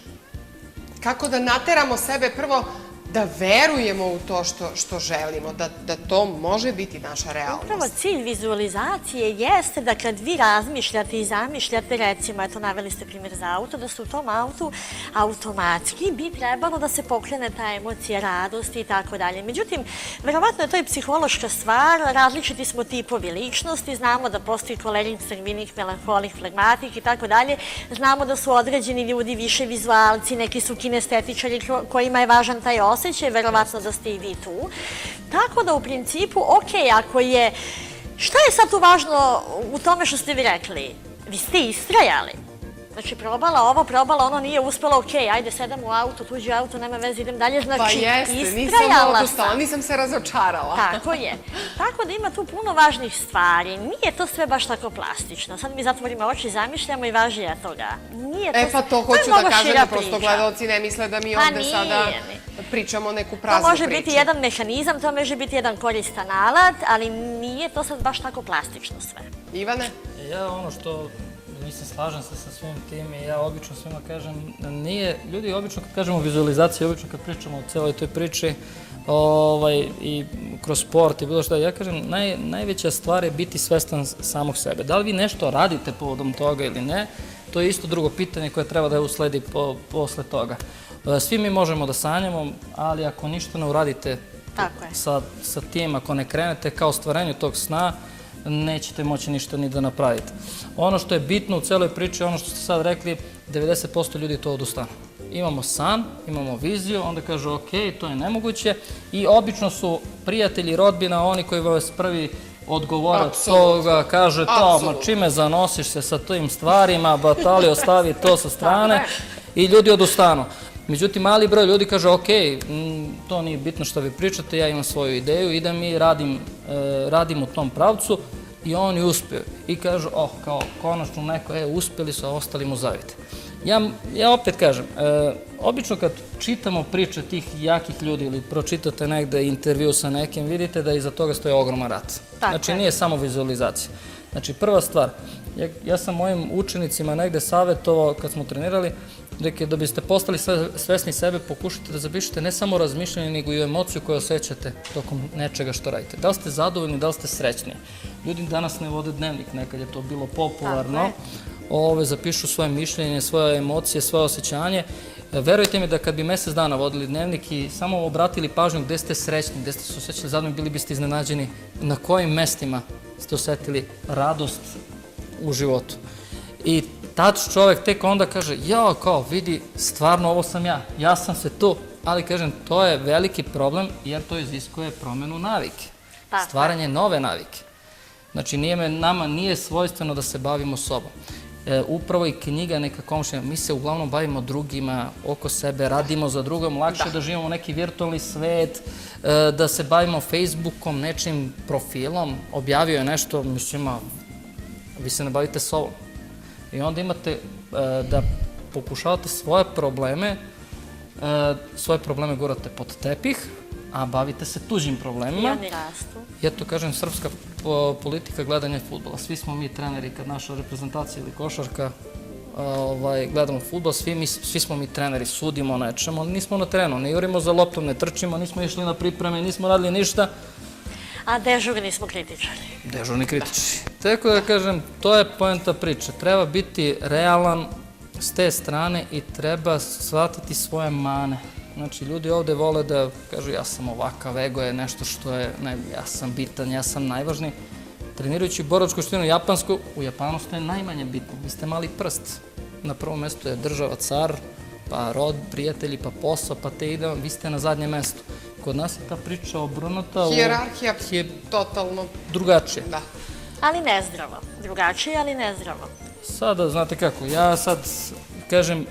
Kako da nateramo sebe prvo da verujemo u to što želimo, da to može biti naša realnost. Upravo cilj vizualizacije jeste da kad vi razmišljate i zamišljate, recimo, eto, naveli ste primjer za auto, da se u tom autu automatski bi trebalo da se pokrene ta emocija radosti i tako dalje. Međutim, verovatno je to i psihološka stvar, različiti smo tipovi ličnosti, znamo da postoji kolerik, sangvinik, melanholik, flegmatik i tako dalje, znamo da su određeni ljudi više vizualci, neki su kinestetičari kojima je važan taj osjećaj, verovatno da ste i vi tu. Tako da u principu, ok, ako je... Šta je sad tu važno u tome što ste vi rekli? Vi ste istrajali. Znači, probala ovo, probala ono, nije uspela, ok, ajde, sedam u auto, tuđi auto, nema veze, idem dalje, znači, istrajala sam. Pa jeste, nisam odustala, nisam se razočarala. Tako je. Tako da ima tu puno važnih stvari. Nije to sve baš tako plastično. Sad mi zatvorimo oči, zamišljamo i važi ja toga. Nije to... Pa to hoću da kažem, da prosto gledalci ne misle da mi ovde sada pričamo neku praznu priču. To može biti jedan mehanizam, to može biti jedan koristan alat, ali nije to sad baš tako plastično sve. Ivane? Ja ono što... Mislim, slažem se sa svim tim i ja obično svima kažem, nije, ljudi obično kad kažemo vizualizaciju, obično kad pričamo o celoj toj priči i kroz sport i bilo što, ja kažem, najveća stvar je biti svestan samog sebe. Da li vi nešto radite povodom toga ili ne, to je isto drugo pitanje koje treba da usledi posle toga. Svi mi možemo da sanjamo, ali ako ništa ne uradite sa tim, ako ne krenete ka ostvarenju tog sna, nećete moći ništa ni da napravite. Ono što je bitno u celoj priči, ono što ste sad rekli, 90% ljudi to odustanu. imamo san, imamo viziju, onda kažu ok, to je nemoguće i obično su prijatelji, rodbina, oni koji vas prvi odgovore od toga, kaže to, ma čime zanosiš se sa tim stvarima, batali, ostavi to sa strane i ljudi odustanu. Međutim, mali broj ljudi kaže, ok, to nije bitno što vi pričate, ja imam svoju ideju, idem i radim u tom pravcu i oni uspeju. I kažu, kao konačno neko, uspeli su, a ostali mu zavite. Ja opet kažem, obično kad čitamo priče tih jakih ljudi ili pročitate negde intervju sa nekim, vidite da iza toga stoje ogroman rat. Znači, nije samo vizualizacija. Znači, prva stvar, ja sam mojim učenicima negde savjetovao, kad smo trenirali, rekao da biste postali svesni sebe, pokušajte da zapišete ne samo razmišljanje, nego i emociju koju osjećate tokom nečega što radite. Da li ste zadovoljni, da li ste srećni? Ljudi danas ne vode dnevnik, nekad je to bilo popularno. Zapišu svoje mišljenje, svoje emocije, svoje osjećanje. Verujte mi da kad bi mesec dana vodili dnevnik i samo obratili pažnju gde ste srećni, gde ste se osjećali zadovoljni, bili biste iznenađeni na kojim mestima ste osjetili radost u životu. I tad čovjek tek onda kaže, kao vidi, stvarno ovo sam ja sam se tu, ali kažem, to je veliki problem jer to iziskuje promenu navike, stvaranje nove navike. Znači, nama nije svojstveno da se bavimo sobom. Upravo i knjiga neka komšija, mi se uglavnom bavimo drugima, oko sebe, radimo za drugom, lakše da živimo neki virtualni svet, da se bavimo Facebookom, nečim profilom, objavio je nešto, mislim, vi se ne bavite sobom. I onda imate da pokušavate svoje probleme gurate pod tepih, a bavite se tuđim problemima. I oni rastu. Ja to kažem, srpska politika gledanja fudbala. Svi smo mi treneri kad naša reprezentacija ili košarka gledamo fudbal, svi smo mi treneri, sudimo nečemu, ali nismo na terenu, ne jurimo za loptom, ne trčimo, nismo išli na pripreme, nismo radili ništa. A dežurni smo kritičari. Dežurni kritičari. Tako da kažem, to je poenta priče. Treba biti realan s te strane i treba shvatiti svoje mane. Znači, ljudi ovde vole da kažu ja sam ovakav, ego je nešto što je, ja sam bitan, ja sam najvažniji. Trenirajući boračku veštinu japansku, u Japanu ste najmanje bitni, vi ste mali prst. Na prvom mestu je država, car, pa rod, prijatelji, pa posao, pa te ide, vi ste na zadnjem mestu. Kod nas je ta priča obrnuta. Hijerarhija je totalno drugačije. Da. Ali nezdravo. Drugačije, ali nezdravo. Sada, znate kako, ja sad kažem,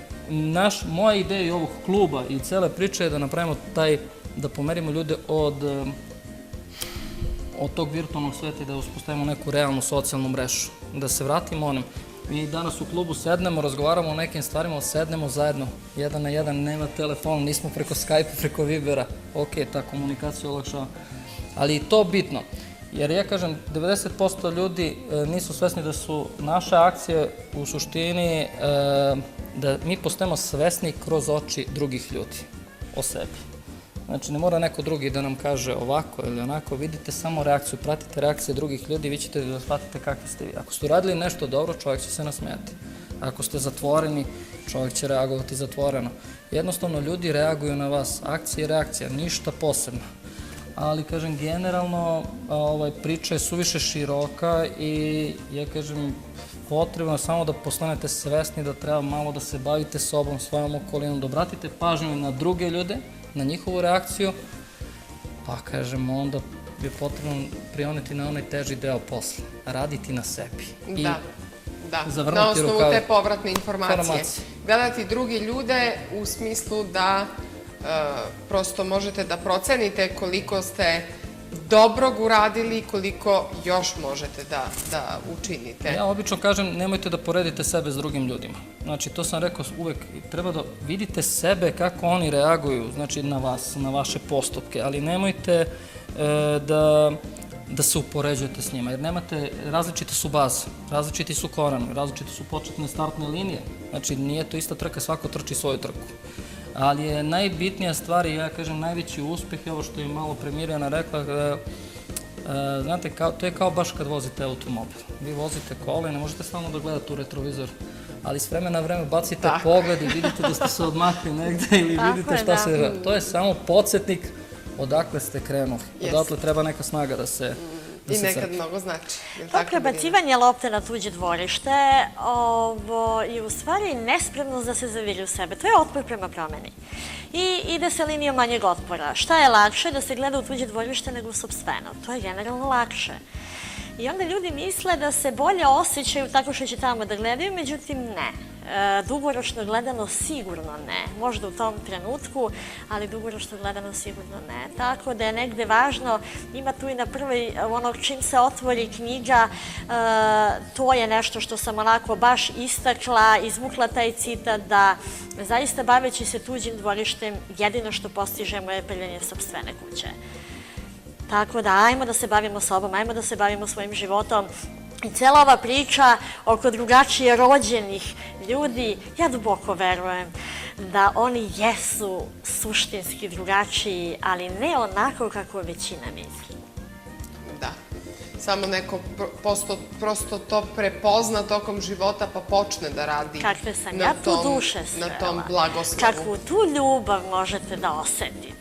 moja ideja ovog kluba i cele priče je da napravimo da pomerimo ljude od tog virtualnog sveta i da uspostavimo neku realnu socijalnu mrežu. Da se vratimo onim. Mi danas u klubu sednemo, razgovaramo o nekim stvarima, sednemo zajedno, jedan na jedan, nema telefon, nismo preko Skype-a, preko Vibera. Ok, ta komunikacija olakšava. Ali i to bitno. Jer ja kažem, 90% ljudi nisu svesni da su naše akcije u suštini da mi postajemo svesni kroz oči drugih ljudi o sebi. Znači, ne mora neko drugi da nam kaže ovako ili onako, vidite samo reakciju, pratite reakcije drugih ljudi i vi ćete da shvatite kakvi ste vi. Ako ste uradili nešto dobro, čovjek će se nasmijati. Ako ste zatvoreni, čovjek će reagovati zatvoreno. Jednostavno, ljudi reaguju na vas. Akcija i reakcija, ništa posebno. Ali, kažem, generalno priča je suviše široka i, ja kažem, potrebno je samo da postanete svesni da treba malo da se bavite sobom, svojom okolinom, da obratite pažnju na druge ljude, na njihovu reakciju, pa, kažem, onda je potrebno prioneti na onaj teži deo posla, raditi na sebi. Da, na osnovu te povratne informacije. Gledati drugi ljude u smislu da prosto možete da procenite koliko ste dobrog uradili, koliko još možete da učinite. Ja obično kažem, nemojte da poredite sebe s drugim ljudima. Znači, to sam rekao uvek, treba da vidite sebe kako oni reaguju, znači na vas, na vaše postupke, ali nemojte da se upoređujete s njima, jer nemate, različite su baze, različiti su koran, različite su početne startne linije, znači nije to ista trka, svako trči svoju trku. Ali je najbitnija stvar i ja kažem najveći uspeh je ovo što je malo pre Mirjana rekla, znate, to je kao baš kad vozite automobil. Vi vozite kola i ne možete stalno da gledate u retrovizor, ali s vremena na vreme bacite pogled i vidite da ste se odmakli negde ili vidite šta se... To je samo podsjetnik odakle ste krenuli. Odatle treba neka snaga da se I nekad mnogo znači. To prebacivanje lopte na tuđe dvorište je u stvari nespremnost da se zaviri u sebe. To je otpor prema promeni. I ide se linijom manjeg otpora. Šta je lakše? Da se gleda u tuđe dvorište nego u sopstveno. To je generalno lakše. I onda ljudi misle da se bolje osjećaju tako što će tamo da gledaju, međutim ne. Dugoročno gledano sigurno ne. Možda u tom trenutku, ali dugoročno gledano sigurno ne. Tako da je negde važno, ima tu i na prvoj, ono čim se otvori knjiga, to je nešto što sam onako baš istakla, izvukla taj citat da zaista baveći se tuđim dvorištem, jedino što postižemo je prljanje sopstvene kuće. Tako da, ajmo da se bavimo sobom, ajmo da se bavimo svojim životom. I cela ova priča oko drugačije rođenih ljudi, ja duboko verujem da oni jesu suštinski drugačiji, ali ne onako kako većina misli. Da. Samo neko prosto to prepozna tokom života pa počne da radi Kakve sam ja tu duše svela. Na tom blagoslovu. Kakvu tu ljubav možete da osetite.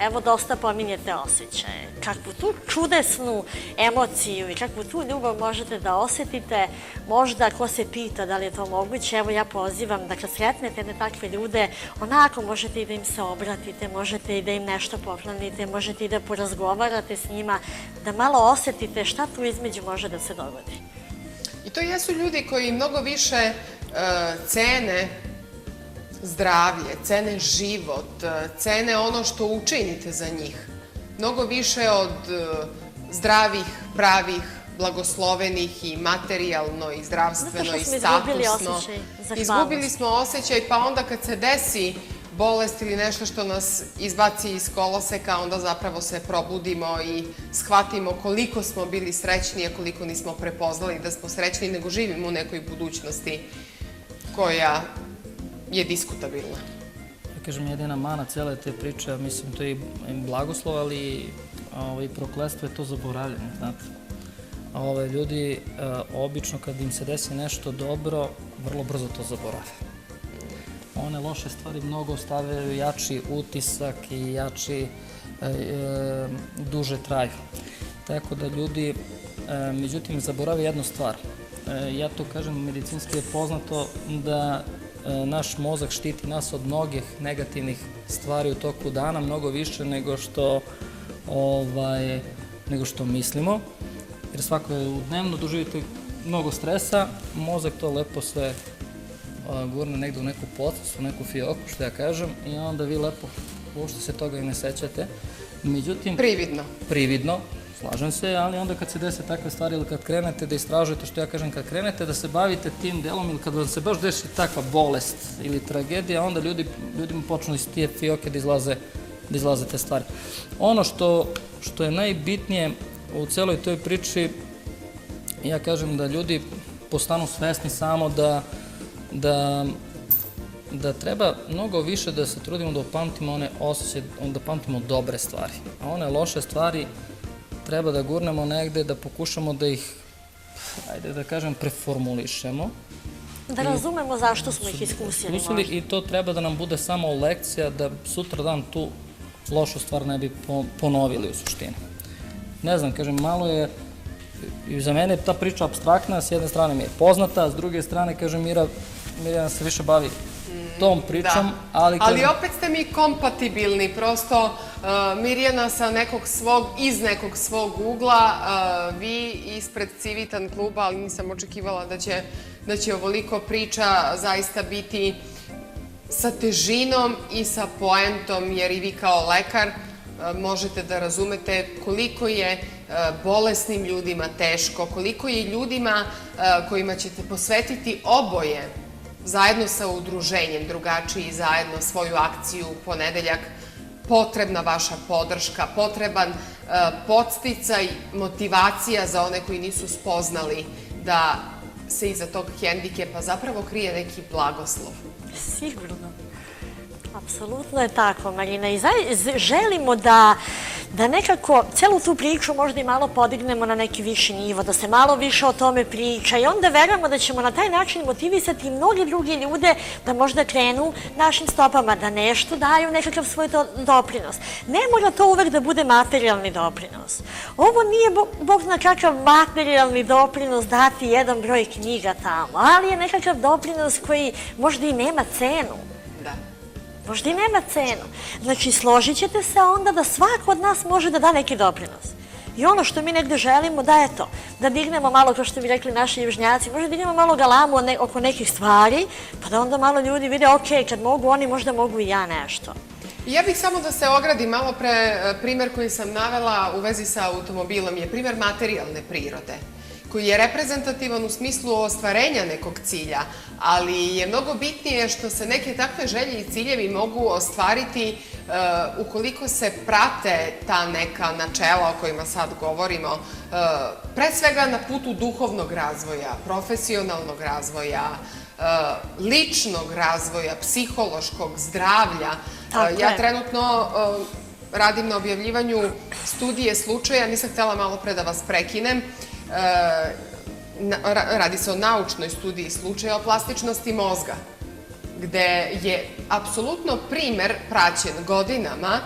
Evo, dosta pominjete osjećaje. Kakvu tu čudesnu emociju i kakvu tu ljubav možete da osetite. Možda, ko se pita da li je to moguće, evo ja pozivam da kad sretnete jedne takve ljude, onako možete i da im se obratite, možete i da im nešto poklonite, možete i da porazgovarate s njima, da malo osetite šta tu između može da se dogodi. I to jesu ljudi koji mnogo više cene zdravlje, cene život, cene ono što učinite za njih. Mnogo više od zdravih, pravih, blagoslovenih i materijalno i zdravstveno i statusno. Zato što smo izgubili osjećaj za hvalnost. Izgubili smo osjećaj, pa onda kad se desi bolest ili nešto što nas izbaci iz koloseka, onda zapravo se probudimo i shvatimo koliko smo bili srećni, a koliko nismo prepoznali da smo srećni, nego živimo u nekoj budućnosti koja je diskutabilna. Ja kažem, jedina mana cele te priče, mislim, to je i blagoslov, ali i prokletstvo je to zaboravljanje, znate. Ljudi, obično kad im se desi nešto dobro, vrlo brzo to zaborave. One loše stvari mnogo ostavljaju jači utisak i jači, duže traju. Tako da ljudi, međutim, zaborave jednu stvar. Ja to kažem, medicinski je poznato da naš mozak štiti nas od mnogih negativnih stvari u toku dana, mnogo više nego što mislimo. Jer svako je dnevno doživite mnogo stresa, mozak to lepo sve gurne negde u neku podsvest, u neku fioku, što ja kažem, i onda vi lepo uopšte se toga i ne sećate. Međutim, prividno, slažem se, ali onda kad se dese takve stvari ili kad krenete da istražujete, što ja kažem, kad krenete da se bavite tim delom ili kad vam se baš desi takva bolest ili tragedija, onda ljudima počnu iz tije fioke da izlaze te stvari. Ono što je najbitnije u celoj toj priči, ja kažem da ljudi postanu svesni samo da treba mnogo više da se trudimo da upamtimo one osjećaje, da pamtimo dobre stvari. A one loše stvari treba da gurnemo negde, da pokušamo da ih, ajde da kažem, preformulišemo. Da razumemo zašto smo ih iskusili možda. I to treba da nam bude samo lekcija da sutra dan tu lošu stvar ne bi ponovili u suštini. Ne znam, kažem, malo je, i za mene je ta priča apstraktna, s jedne strane mi je poznata, a s druge strane, kažem, Mirjana se više bavi tom pričom, ali opet ste mi kompatibilni, prosto Mirjana iz nekog svog ugla, vi ispred Civitan kluba, ali nisam očekivala da će ovoliko priča zaista biti sa težinom i sa poentom, jer i vi kao lekar možete da razumete koliko je bolesnim ljudima teško, koliko je ljudima kojima ćete posvetiti oboje zajedno sa udruženjem Drugačiji zajedno svoju akciju u ponedeljak, potrebna vaša podrška, potreban podsticaj, motivacija za one koji nisu spoznali da se iza tog hendikepa zapravo krije neki blagoslov. Sigurno. Apsolutno je tako, Marina. I želimo da da nekako celu tu priču možda i malo podignemo na neki viši nivo, da se malo više o tome priča i onda verujemo da ćemo na taj način motivisati i mnogi drugi ljude da možda krenu našim stopama, da nešto daju nekakav svoj doprinos. Ne mora to uvek da bude materijalni doprinos. Ovo nije, Bog zna kakav materijalni doprinos dati jedan broj knjiga tamo, ali je nekakav doprinos koji možda i nema cenu. Da. Možda i nema cenu. Znači, složit ćete se onda da svako od nas može da da neki doprinos. I ono što mi negde želimo da eto, da dignemo malo, kao što bi rekli naši južnjaci, možda dignemo malo galamu oko nekih stvari, pa da onda malo ljudi vide, ok, kad mogu oni, možda mogu i ja nešto. Ja bih samo da se ogradim malo pre, primer koji sam navela u vezi sa automobilom je primer materijalne prirode, koji je reprezentativan u smislu ostvarenja nekog cilja, ali je mnogo bitnije što se neke takve želje i ciljevi mogu ostvariti ukoliko se prate ta neka načela o kojima sad govorimo, pre svega na putu duhovnog razvoja, profesionalnog razvoja, ličnog razvoja, psihološkog zdravlja. Ja trenutno radim na objavljivanju studije slučaja, nisam htela malo pre da vas prekinem, radi se o naučnoj studiji slučaja o plastičnosti mozga, gde je apsolutno primer praćen godinama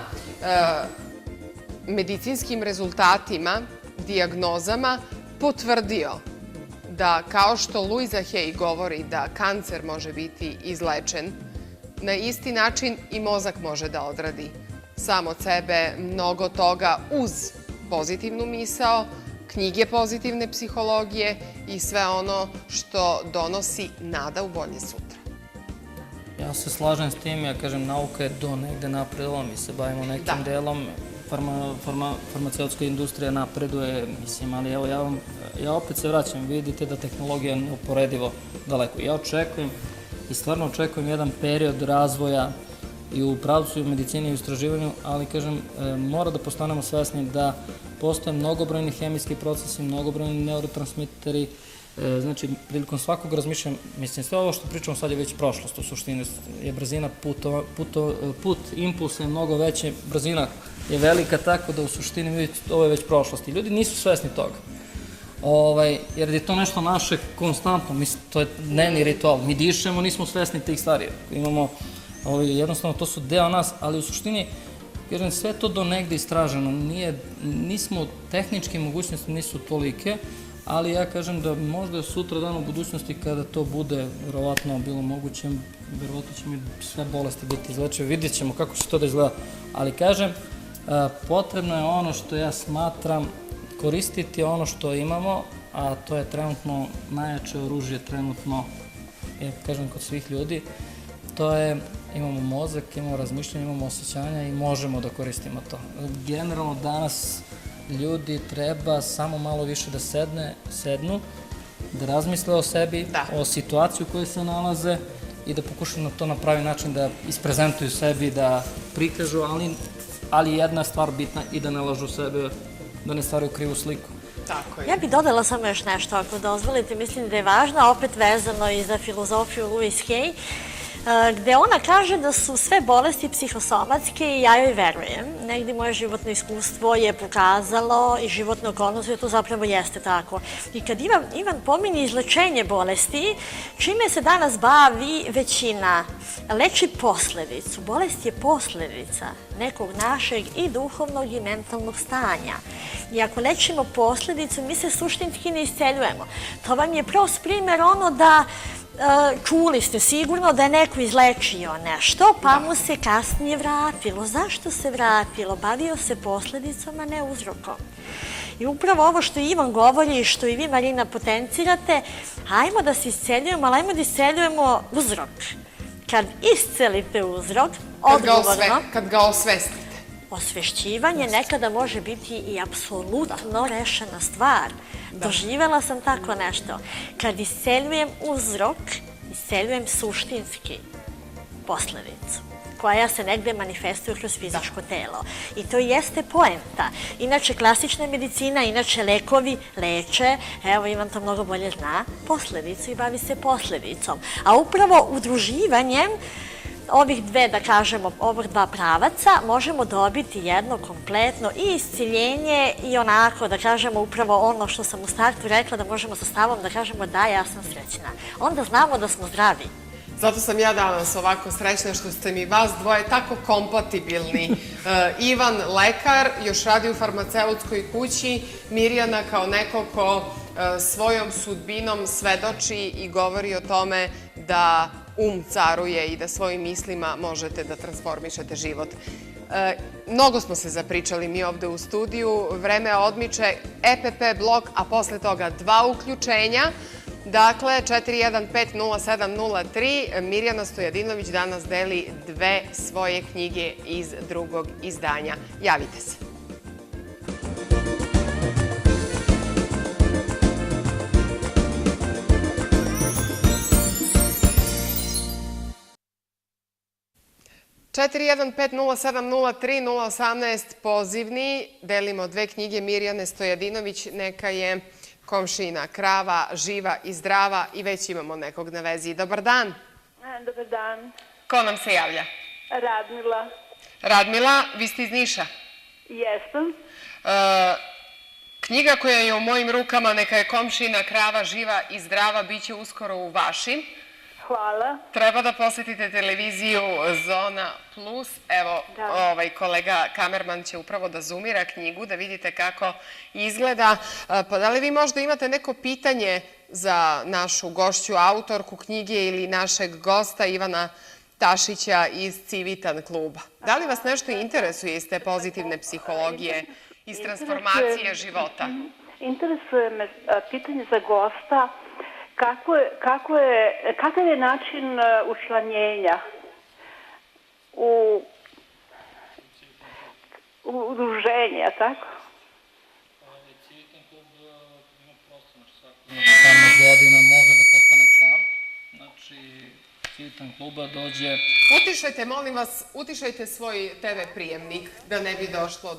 medicinskim rezultatima, dijagnozama, potvrdio da kao što Louisa Hay govori da kancer može biti izlečen, na isti način i mozak može da odradi sam od sebe mnogo toga uz pozitivnu misao, knjige pozitivne psihologije i sve ono što donosi nada u bolje sutra. Ja se slažem s tim, ja kažem, nauka je do negde napredila, mi se bavimo nekim delom, farmaceutska industrija napreduje, mislim, ali evo ja opet se vraćam, vidite da tehnologija je neuporedivo daleko. Ja očekujem i stvarno očekujem jedan period razvoja i u pravcu i u medicini i u istraživanju, ali kažem, mora da postanemo svesni da postoje mnogobrojni hemijski procesi, mnogobrojni neurotransmiteri, znači, prilikom svakog razmišljanja, mislim, sve ovo što pričamo sad je već prošlost, u suštini je brzina put impulsa je mnogo veće, brzina je velika, tako da u suštini ovo je već prošlost. I ljudi nisu svesni toga. Jer je to nešto naše konstantno, to je dnevni ritual, mi dišemo, nismo svesni tih stvari, imamo, jednostavno to su deo nas, ali u suštini, kažem, sve to do negde istraženo, nismo, tehničke mogućnosti nisu tolike, ali ja kažem da možda sutra dan u budućnosti kada to bude verovatno bilo moguće, verovatno će mi sve bolesti biti izlečive, vidjet ćemo kako će to da izgleda, ali kažem, potrebno je ono što ja smatram koristiti ono što imamo, a to je trenutno najjače oružje, trenutno, ja kažem kod svih ljudi, to je, imamo mozak, imamo razmišljanje, imamo osjećanja i možemo da koristimo to. Generalno danas ljudi treba samo malo više da sednu, da razmisle o sebi, o situaciji u kojoj se nalaze i da pokušaju na to na pravi način da isprezentuju sebi, da prikažu, ali jedna stvar bitna i da ne lažu sebe, da ne stvaraju krivu sliku. Tako je. Ja bih dodala samo još nešto, ako dozvolite, mislim da je važno, opet vezano i za filozofiju Louise Hay, gde ona kaže da su sve bolesti psihosomatske i ja joj verujem. Negdje moje životno iskustvo je pokazalo i životne okolnosti da to zapravo jeste tako. I kad Ivan pominje izlečenje bolesti, čime se danas bavi većina, leči posledicu. Bolest je posledica nekog našeg i duhovnog i mentalnog stanja. I ako lečimo posledicu, mi se suštinski ne isceljujemo. To vam je prost primjer ono da čuli ste sigurno da je neko izlečio nešto, pa mu se kasnije vratilo. Zašto se vratilo? Bavio se posledicom, a ne uzrokom. I upravo ovo što Ivan govori i što i vi, Marina, potencirate, hajmo da se isceljujemo, ali hajmo da isceljujemo uzrok. Kad iscelite uzrok, odgovorno... Kad ga osvestite. Osvešćivanje nekada može biti i apsolutno rešena stvar. Doživjela sam tako nešto. Kad isceljujem uzrok, isceljujem suštinski posledicu, koja se negde manifestuje kroz fizičko telo. I to jeste poenta. Inače, klasična medicina, inače lekovi leče, evo Ivan to mnogo bolje zna, posledicu i bavi se posledicom. A upravo udruživanjem ovih dve, da kažemo, ovih dva pravaca možemo dobiti jedno kompletno i isciljenje i onako, da kažemo, upravo ono što sam u startu rekla, da možemo sa stavom da kažemo da, ja sam srećna. Onda znamo da smo zdravi. Zato sam ja danas ovako srećna što ste mi vas dvoje tako kompatibilni. Ivan, lekar, još radi u farmaceutskoj kući, Mirjana kao neko ko svojom sudbinom svedoči i govori o tome da caruje i da svojim mislima možete da transformišete život. Mnogo smo se zapričali mi ovde u studiju, vreme odmiče, EPP blok, a posle toga 2 uključenja. Dakle, 4150703, Mirjana Stojadinović danas deli 2 svoje knjige iz drugog izdanja. Javite se. Četiri, 1507030 018 pozivni. Delimo 2 knjige Mirjane Stojadinović. Neka je komšina, krava, živa i zdrava i već imamo nekog na vezi. Dobar dan. Dobar dan. Ko nam se javlja? Radmila. Radmila, vi ste iz Niša. Jesam. Knjiga koja je u mojim rukama, neka je komšina, krava, živa i zdrava, bit će uskoro u vašim. Hvala. Treba da posetite televiziju Zona Plus. Evo, kolega kamerman će upravo da zoomira knjigu, da vidite kako izgleda. Pa da li vi možda imate neko pitanje za našu gošću, autorku knjige ili našeg gosta Ivana Tašića iz Civitan kluba? Da li vas nešto interesuje iz te pozitivne psihologije, iz transformacije života? Interesuje me pitanje za gosta. Kakav je način učlanjenja u udruženje, tako? Civitan klub ima prosto, svako 18 godina može da postane član. Znači, Civitan kluba dođe... Utišajte, molim vas, utišajte svoj TV prijemnik da ne bi došlo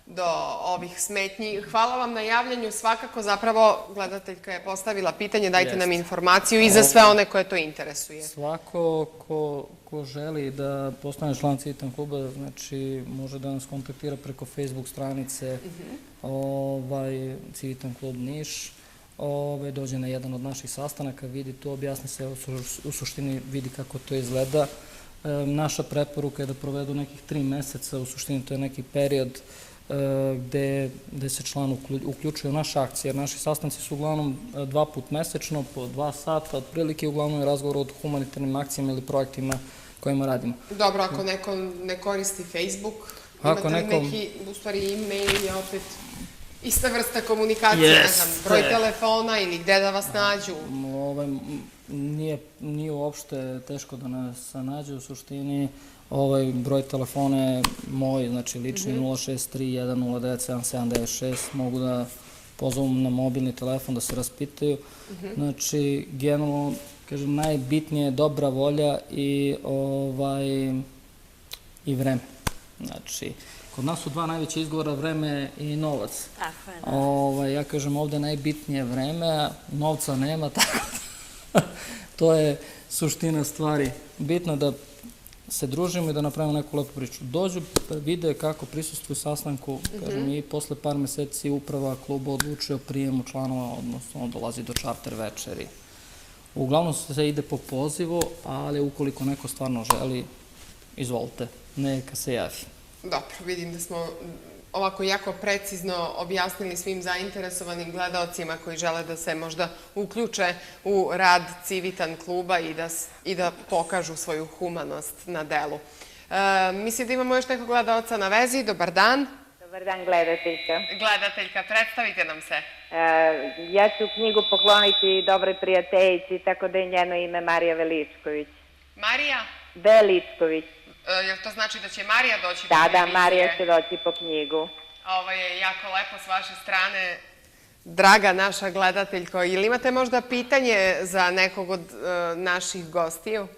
do ovih smetnji. Hvala vam na javljanju. Svakako, zapravo, gledateljka je postavila pitanje, dajte nam informaciju i za sve one koje to interesuje. Svako ko želi da postane član Civitan kluba, znači, može da nas kontaktira preko Facebook stranice Civitan klub Niš. Dođe na jedan od naših sastanaka, vidi to, objasni se, u suštini vidi kako to izgleda. Naša preporuka je da provedu nekih 3 meseca, u suštini to je neki period gde se član uključuje u naše akcije, jer naši sastanci su uglavnom 2 put mesečno, po 2 sata, otprilike uglavnom je razgovor o humanitarnim akcijama ili projektima kojima radimo. Dobro, ako neko ne koristi Facebook, imate li neki, u stvari, e-mail je opet ista vrsta komunikacije, ne znam, broj telefona ili gde da vas nađu? Nije uopšte teško da nas nađe, u suštini broj telefona je moj, znači lični 063-109-7796, mogu da pozovem na mobilni telefon da se raspitaju. Znači, generalno, kažem, najbitnije je dobra volja i vreme. Znači, kod nas su 2 najveća izgovora, vreme i novac. Tako je, da. Ja kažem, ovde najbitnije vreme, novca nema, tako da to je suština stvari. Bitno da se družimo i da napravimo neku lepu priču. Dođu, vide kako prisustvuju sastanku, kažem, i posle par meseci uprava kluba odlučuje o prijemu članova, odnosno dolazi do čarter večeri. Uglavnom se ide po pozivu, ali ukoliko neko stvarno želi, izvolite, neka se javi. Dobro, vidim da smo ovako jako precizno objasnili svim zainteresovanim gledalcima koji žele da se možda uključe u rad Civitan kluba i da pokažu svoju humanost na delu. Mislim da imamo još nekog gledalca na vezi. Dobar dan. Dobar dan, gledateljka. Gledateljka, predstavite nam se. Ja ću knjigu pokloniti dobroj prijateljici, tako da je njeno ime Marija Veličković. Marija? Veličković. Jel to znači da će Marija doći do televizije? Da, Marija će doći po knjigu. Ovo je jako lepo s vaše strane, draga naša gledateljko. Ili imate možda pitanje za nekog od naših gostiju?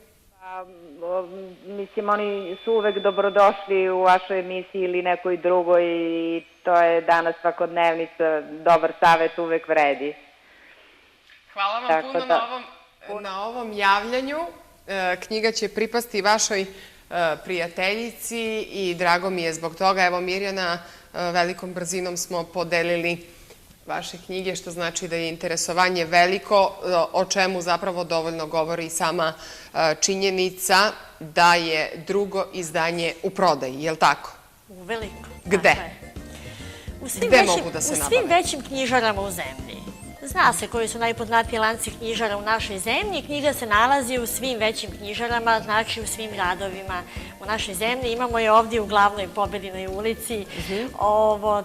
Mislim, oni su uvek dobrodošli u vašoj emisiji ili nekoj drugoj i to je danas svakodnevnica, dobar savet uvek vredi. Hvala vam puno na ovom javljanju. knjiga će pripasti vašoj prijateljici i drago mi je zbog toga. Evo, Mirjana, velikom brzinom smo podelili vaše knjige, što znači da je interesovanje veliko, o čemu zapravo dovoljno govori sama činjenica da je drugo izdanje u prodaji, je li tako? Uveliko. Gde? Gde mogu da se nabave? U svim većim knjižarama u zemlji. Zna se koji su najpoznatiji lanci knjižara u našoj zemlji. Knjiga se nalazi u svim većim knjižarama, znači u svim gradovima u našoj zemlji. Imamo je ovdje u glavnoj Pobedinoj ulici,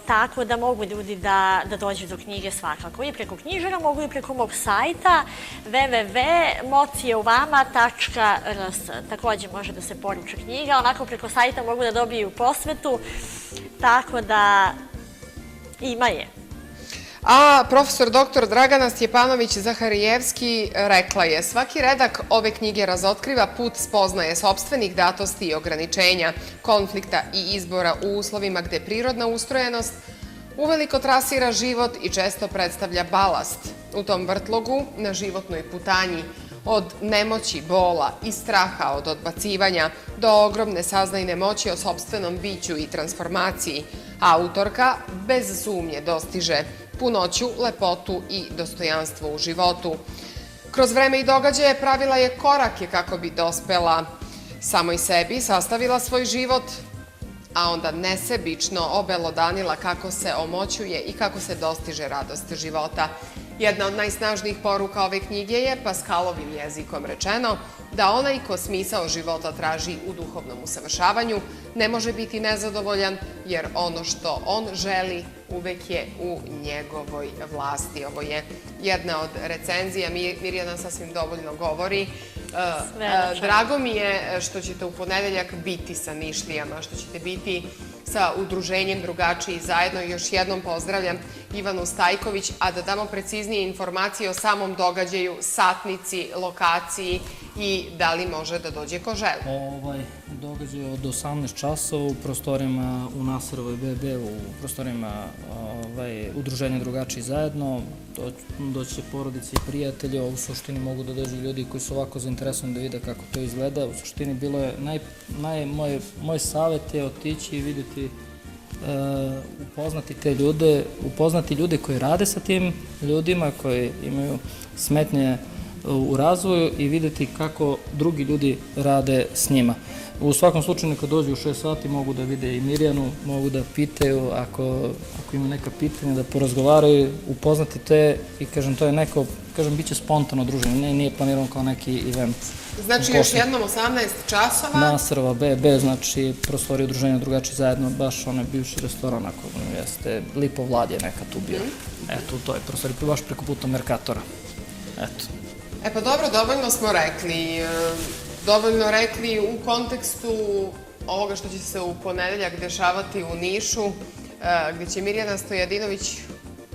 tako da mogu ljudi da dođu do knjige svakako. I preko knjižara, mogu i preko mog sajta www.mocijeuvama.rs. Također može da se poruči knjiga, onako preko sajta mogu da dobiju posvetu, tako da ima je. A profesor dr. Dragana Stjepanović-Zaharijevski rekla je: svaki redak ove knjige razotkriva put spoznaje sopstvenih datosti i ograničenja, konflikta i izbora u uslovima gde prirodna ustrojenost uveliko trasira život i često predstavlja balast. U tom vrtlogu, na životnoj putanji, od nemoći, bola i straha od odbacivanja do ogromne saznajne moći o sopstvenom biću i transformaciji, autorka bez sumnje dostiže punoću, lepotu i dostojanstvo u životu. Kroz vreme i događaje pravila je korake kako bi dospela samoj sebi, sastavila svoj život, a onda nesebično obelodanila kako se omoćuje i kako se dostiže radost života. Jedna od najsnažnijih poruka ove knjige je, Paskalovim jezikom rečeno, da onaj ko smisao života traži u duhovnom usavršavanju ne može biti nezadovoljan, jer ono što on želi uvek je u njegovoj vlasti. Ovo je jedna od recenzija, Mirjana sasvim dovoljno govori. Drago mi je što ćete u ponedeljak biti sa Nišlijama, što ćete biti sa udruženjem Drugačiji zajedno. Još jednom pozdravljam Ivanu Stajković, a da damo preciznije informacije o samom događaju, satnici, lokaciji i da li može da dođe ko želi. Događaj je od 18 časova u prostorijama u Naserovoj BB, u prostorijama udruženja Drugačiji zajedno. Doći će porodice i prijatelji, u suštini mogu da dođu ljudi koji su ovako zainteresovani da vide kako to izgleda. U suštini bilo je, moj savjet je otići i vidjeti, upoznati te ljude, upoznati ljude koji rade sa tim ljudima, koji imaju smetnje u razvoju i vidjeti kako drugi ljudi rade s njima. U svakom slučaju, neka dođu u 6 sati, mogu da vide i Mirjanu, mogu da pitaju, ako ima neka pitanja, da porazgovaraju, upoznati te i, kažem, to je neko, kažem, bit će spontano druženje, nije planirano kao neki event. Znači, još jednom 18 časova? Naserova BB, znači prostorija udruženja Drugačiji zajedno, baš onaj bivši restoran, ako jeste, Lipo Vlad je neka tu bio. Eto, to je prostorija, baš preko puta Merkatora. Eto. E pa dobro, dovoljno smo rekli. Dovoljno rekli u kontekstu ovoga što će se u ponedeljak dešavati u Nišu, gdje će Mirjana Stojadinović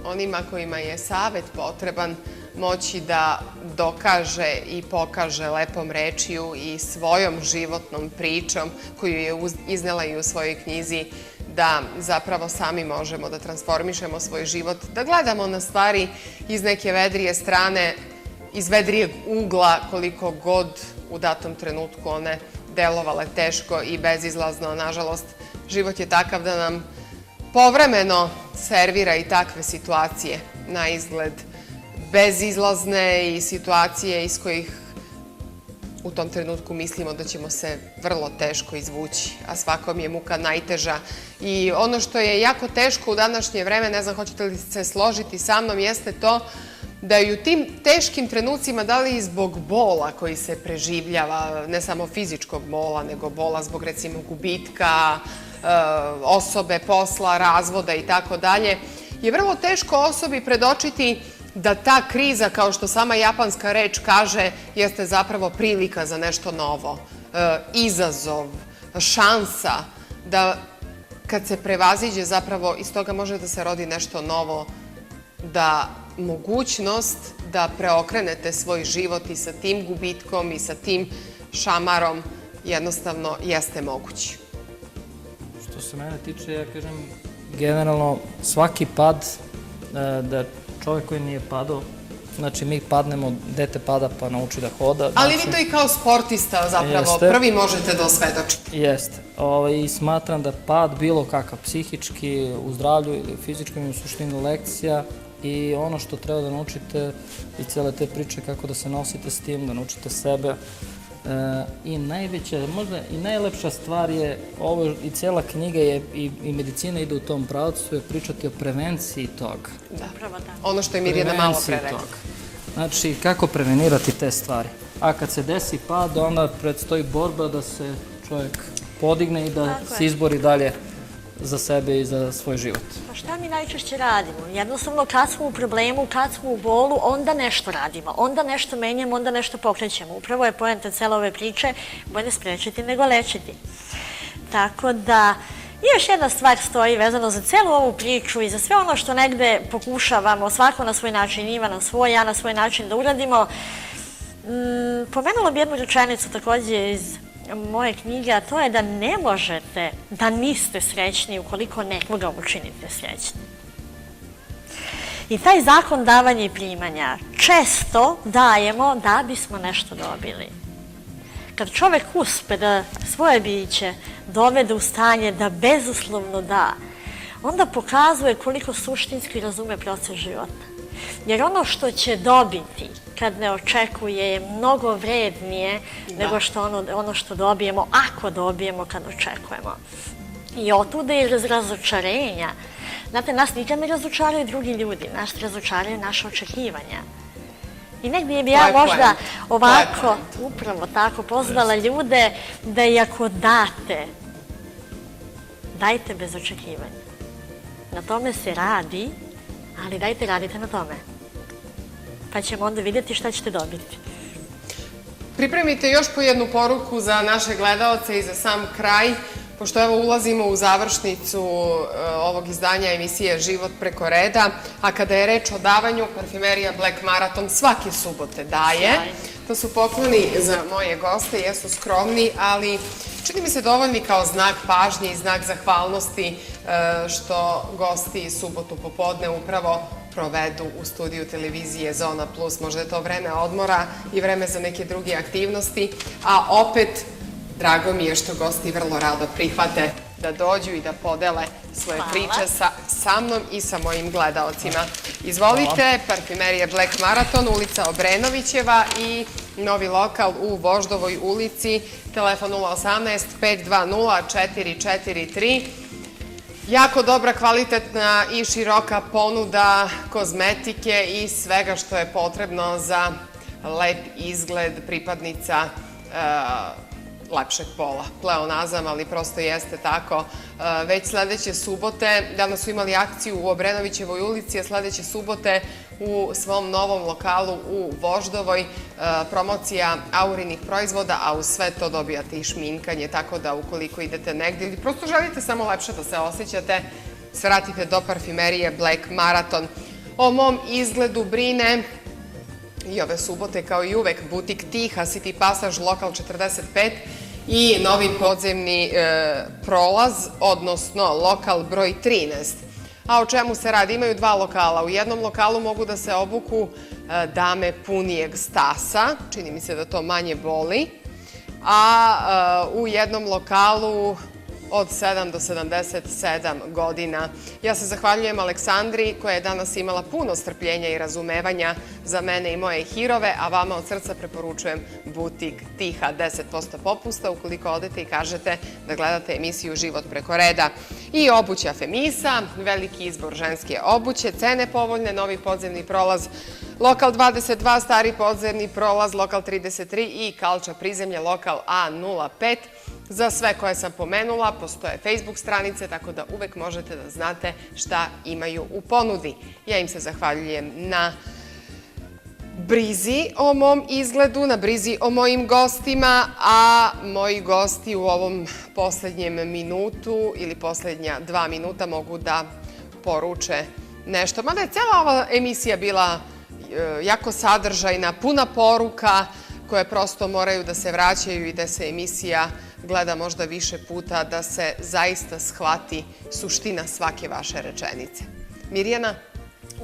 onima kojima je savjet potreban moći da dokaže i pokaže lepom rečju i svojom životnom pričom koju je iznela i u svojoj knjizi, da zapravo sami možemo da transformišemo svoj život, da gledamo na stvari iz neke vedrije strane, iz vedrijeg ugla, koliko god u datom trenutku one delovale teško i bezizlazno. Nažalost, život je takav da nam povremeno servira i takve situacije, na izgled bezizlazne i situacije iz kojih u tom trenutku mislimo da ćemo se vrlo teško izvući, a svakom je muka najteža. I ono što je jako teško u današnje vreme, ne znam hoćete li se složiti sa mnom, jeste to da i u tim teškim trenucima, da li i zbog bola koji se preživljava, ne samo fizičkog bola, nego bola zbog, recimo, gubitka osobe, posla, razvoda i tako dalje, je vrlo teško osobi predočiti da ta kriza, kao što sama japanska reč kaže, jeste zapravo prilika za nešto novo, izazov, šansa, da kad se prevaziđe zapravo iz toga može da se rodi nešto novo, da mogućnost da preokrenete svoj život i sa tim gubitkom i sa tim šamarom jednostavno jeste mogući. Što se mene tiče, ja kažem, generalno svaki pad, da čovjek koji nije padao, Znači, mi padnemo, dete pada pa nauči da hoda. Ali vi to i kao sportista zapravo prvi možete da osvedočite. Jeste. I smatram da pad bilo kakav psihički, u zdravlju ili fizičkom, u suštini lekcija i ono što treba da naučite i cijele te priče kako da se nosite s tim, da naučite sebe. I najveća, možda i najlepša stvar je, ovo i cijela knjiga je, i medicina ide u tom pravcu, je pričati o prevenciji toga. Da, ono što je Mirjana malo pre rekla. Znači, kako prevenirati te stvari. A kad se desi pad, onda predstoji borba da se čovjek podigne i da se izbori dalje za sebe i za svoj život. Pa šta mi najčešće radimo? Jednostavno, kad smo u problemu, kad smo u bolu, onda nešto radimo, onda nešto menjamo, onda nešto pokrećemo. Upravo je poenta cele ove priče, bolje sprečiti nego lečiti. Tako da, i još jedna stvar stoji vezano za celu ovu priču i za sve ono što negde pokušavamo, svako na svoj način, Iva na svoj, ja na svoj način da uradimo. Pomenula bi jednu rečenicu takođe iz moje knjige, a to je da ne možete da niste srećni ukoliko nekoga učinite srećni. I taj zakon davanja i primanja često dajemo da bismo nešto dobili. Kad čovek uspe da svoje biće dovede u stanje da bezuslovno da, onda pokazuje koliko suštinski razume proces života. Jer ono što će dobiti kad ne očekuje je mnogo vrednije nego što ono što dobijemo, ako dobijemo kad očekujemo. I otuda je razočarenja. Znate, nas nikad ne razočaraju drugi ljudi, nas razočaraju naše očekivanja. I negdje bi ja možda ovako, upravo tako, pozvala ljude da i ako date, dajte bez očekivanja. Na tome se radi, ali dajte radite na tome. Pa ćemo onda vidjeti šta ćete dobiti. Pripremite još po jednu poruku za naše gledalce i za sam kraj, pošto evo ulazimo u završnicu ovog izdanja emisije Život preko reda, a kada je reč o davanju, parfimerija Black Marathon svake subote daje. To su pokloni za moje goste, jesu skromni, ali čini mi se dovoljni kao znak pažnje i znak zahvalnosti što gosti subotu popodne upravo provedu u studiju televizije Zona Plus. Možda je to vreme odmora i vreme za neke druge aktivnosti, a opet drago mi je što gosti vrlo rado prihvate da dođu i da podele svoje priče sa mnom i sa mojim gledaocima. Izvolite, parfimerija Black Marathon, ulica Obrenovićeva i novi lokal u Voždovoj ulici, telefon 018 520 443. Jako dobra, kvalitetna i široka ponuda kozmetike i svega što je potrebno za lep izgled pripadnica lepšeg pola. Pleonazam, ali prosto jeste tako. Već sledeće subote, danas su imali akciju u Obrenovićevoj ulici, a sledeće subote u svom novom lokalu u Voždovoj promocija Aurinih proizvoda, a uz sve to dobijate i šminkanje, tako da ukoliko idete negdje ili prosto želite samo lepše da se osjećate, svratite do parfimerije Black Marathon. O mom izgledu brine i ove subote, kao i uvek, butik Tiha, City Passage, lokal 45 i novi podzemni prolaz, odnosno lokal broj 13. A o čemu se radi? Imaju dva lokala. U jednom lokalu mogu da se obuku dame punijeg stasa, čini mi se da to manje boli, a u jednom lokalu od 7 do 77 godina. Ja se zahvaljujem Aleksandri koja je danas imala puno strpljenja i razumevanja za mene i moje hirove, a vama od srca preporučujem butik Tiha, 10% popusta ukoliko odete i kažete da gledate emisiju Život preko reda. I obuća Femisa, veliki izbor ženske obuće, cene povoljne, novi podzemni prolaz, lokal 22, stari podzemni prolaz, lokal 33 i Kalča prizemlje, lokal A05. Za sve koje sam pomenula postoje Facebook stranice, tako da uvek možete da znate šta imaju u ponudi. Ja im se zahvaljujem na brizi o mom izgledu, na brizi o mojim gostima, a moji gosti u ovom poslednjem minutu ili poslednja 2 minuta mogu da poruče nešto. Mada je cela ova emisija bila jako sadržajna, puna poruka koje prosto moraju da se vraćaju i da se emisija gleda možda više puta, da se zaista shvati suština svake vaše rečenice. Mirjana?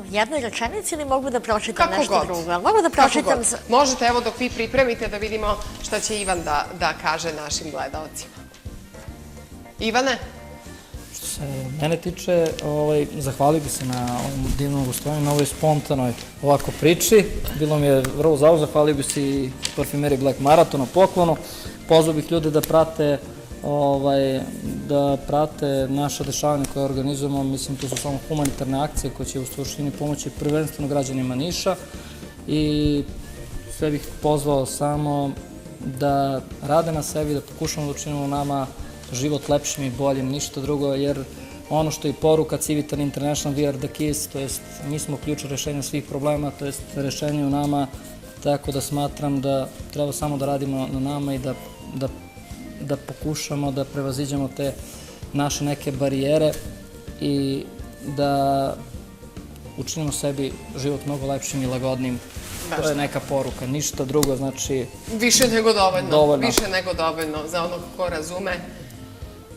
U jednoj rečenici ili mogu da pročitam Kako nešto god. drugo? Mogu da Kako pročitam... god. Možete, evo dok vi pripremite da vidimo šta će Ivan da kaže našim gledalcima. Ivane? Što se mene tiče, zahvalio bih se na ovom divnom gostovanju, na ovoj spontanoj ovako priči. Bilo mi je vrlo zabavno, zahvalio bih se i Parfimeri Black Marathon na poklonu. Pozvao bih ljude da prate naše dešavanje koje organizujemo. Mislim, to su samo humanitarne akcije koje će u suštini pomoći prvenstveno građanima Niša. I sve bih pozvao samo da rade na sebi, da pokušamo da učinimo nama život lepšim i boljim, ništa drugo, jer ono što je poruka Civitan International, we are the keys, to jest mi smo ključ rešenja svih problema, to jest rešenje u nama, tako da smatram da treba samo da radimo na nama i da pokušamo da prevaziđemo te naše neke barijere i da učinimo sebi život mnogo lepšim i lagodnim. To je neka poruka, ništa drugo, znači... Više nego dovoljno. Više nego dovoljno. Za onog ko razume,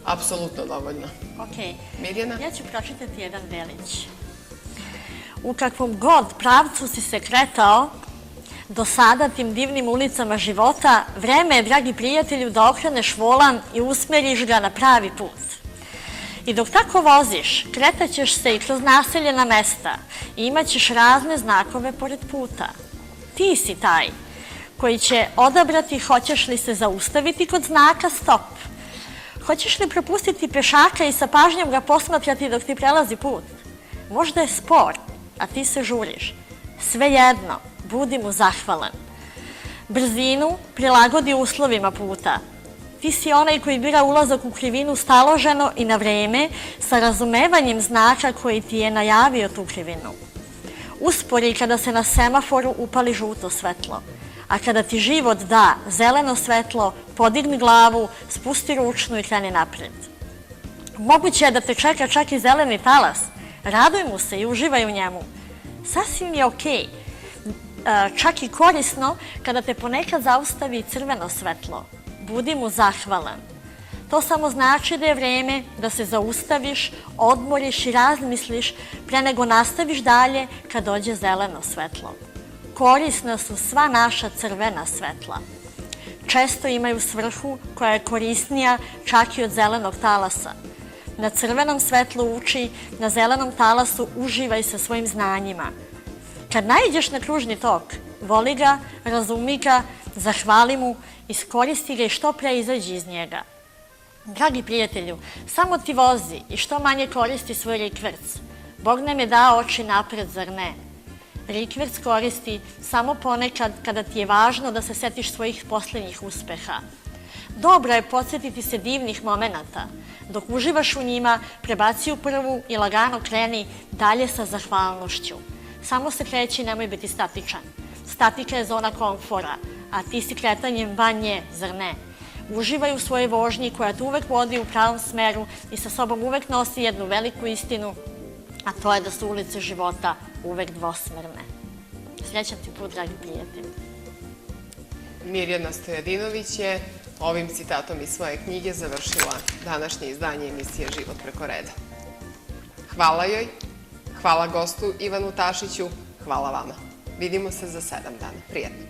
apsolutno dovoljno. Ok. Mirjana? Ja ću pročitati jedan delić. U kakvom god pravcu si se kretao do sada tim divnim ulicama života, vreme je, dragi prijatelju, da okreneš volan i usmeriš ga na pravi put. I dok tako voziš, kretaćeš se i kroz naseljena mesta i imaćeš razne znakove pored puta. Ti si taj koji će odabrati hoćeš li se zaustaviti kod znaka stop. Hoćeš li propustiti pešaka i sa pažnjom ga posmatrati dok ti prelazi put? Možda je spor, a ti se žuriš. Svejedno, budi mu zahvalan. Brzinu prilagodi uslovima puta. Ti si onaj koji bira ulazak u krivinu staloženo i na vreme sa razumevanjem znaka koji ti je najavio tu krivinu. Uspori kada se na semaforu upali žuto svetlo, a kada ti život da zeleno svetlo, podigni glavu, spusti ručnu i kreni napred. Moguće je da te čeka čak i zeleni talas. Raduj mu se i uživaj u njemu. Sasvim je okej. Čak i korisno kada te ponekad zaustavi crveno svetlo. Budi mu zahvalan. To samo znači da je vreme da se zaustaviš, odmoriš i razmisliš pre nego nastaviš dalje kad dođe zeleno svetlo. Korisna su sva naša crvena svetla. Često imaju svrhu koja je korisnija čak i od zelenog talasa. Na crvenom svetlu uči, na zelenom talasu uživaj sa svojim znanjima. Kad naiđeš na kružni tok, voli ga, razumi ga, zahvali mu, iskoristi ga i što pre izađi iz njega. Dragi prijatelju, samo ti vozi i što manje koristi svoj rikverc. Bog nam je dao oči napred, zar ne? Rikverc koristi samo ponekad kada ti je važno da se setiš svojih posljednjih uspeha. Dobro je podsjetiti se divnih momenata. Dok uživaš u njima, prebaci u prvu i lagano kreni dalje sa zahvalnošću. Samo se kreći, nemoj biti statičan. Statika je zona komfora, a ti si kretanjem van nje, zar ne? Uživaj u svojoj vožnji koja te uvek vodi u pravom smeru i sa sobom uvek nosi jednu veliku istinu, a to je da su ulice života uvek dvosmerne. Srećan ti put, dragi prijatelji. Mirjana Stojadinović je ovim citatom iz svoje knjige završila današnje izdanje emisije Život preko reda. Hvala joj, hvala gostu Ivanu Tašiću, hvala vama. Vidimo se za 7 dana. Prijetno.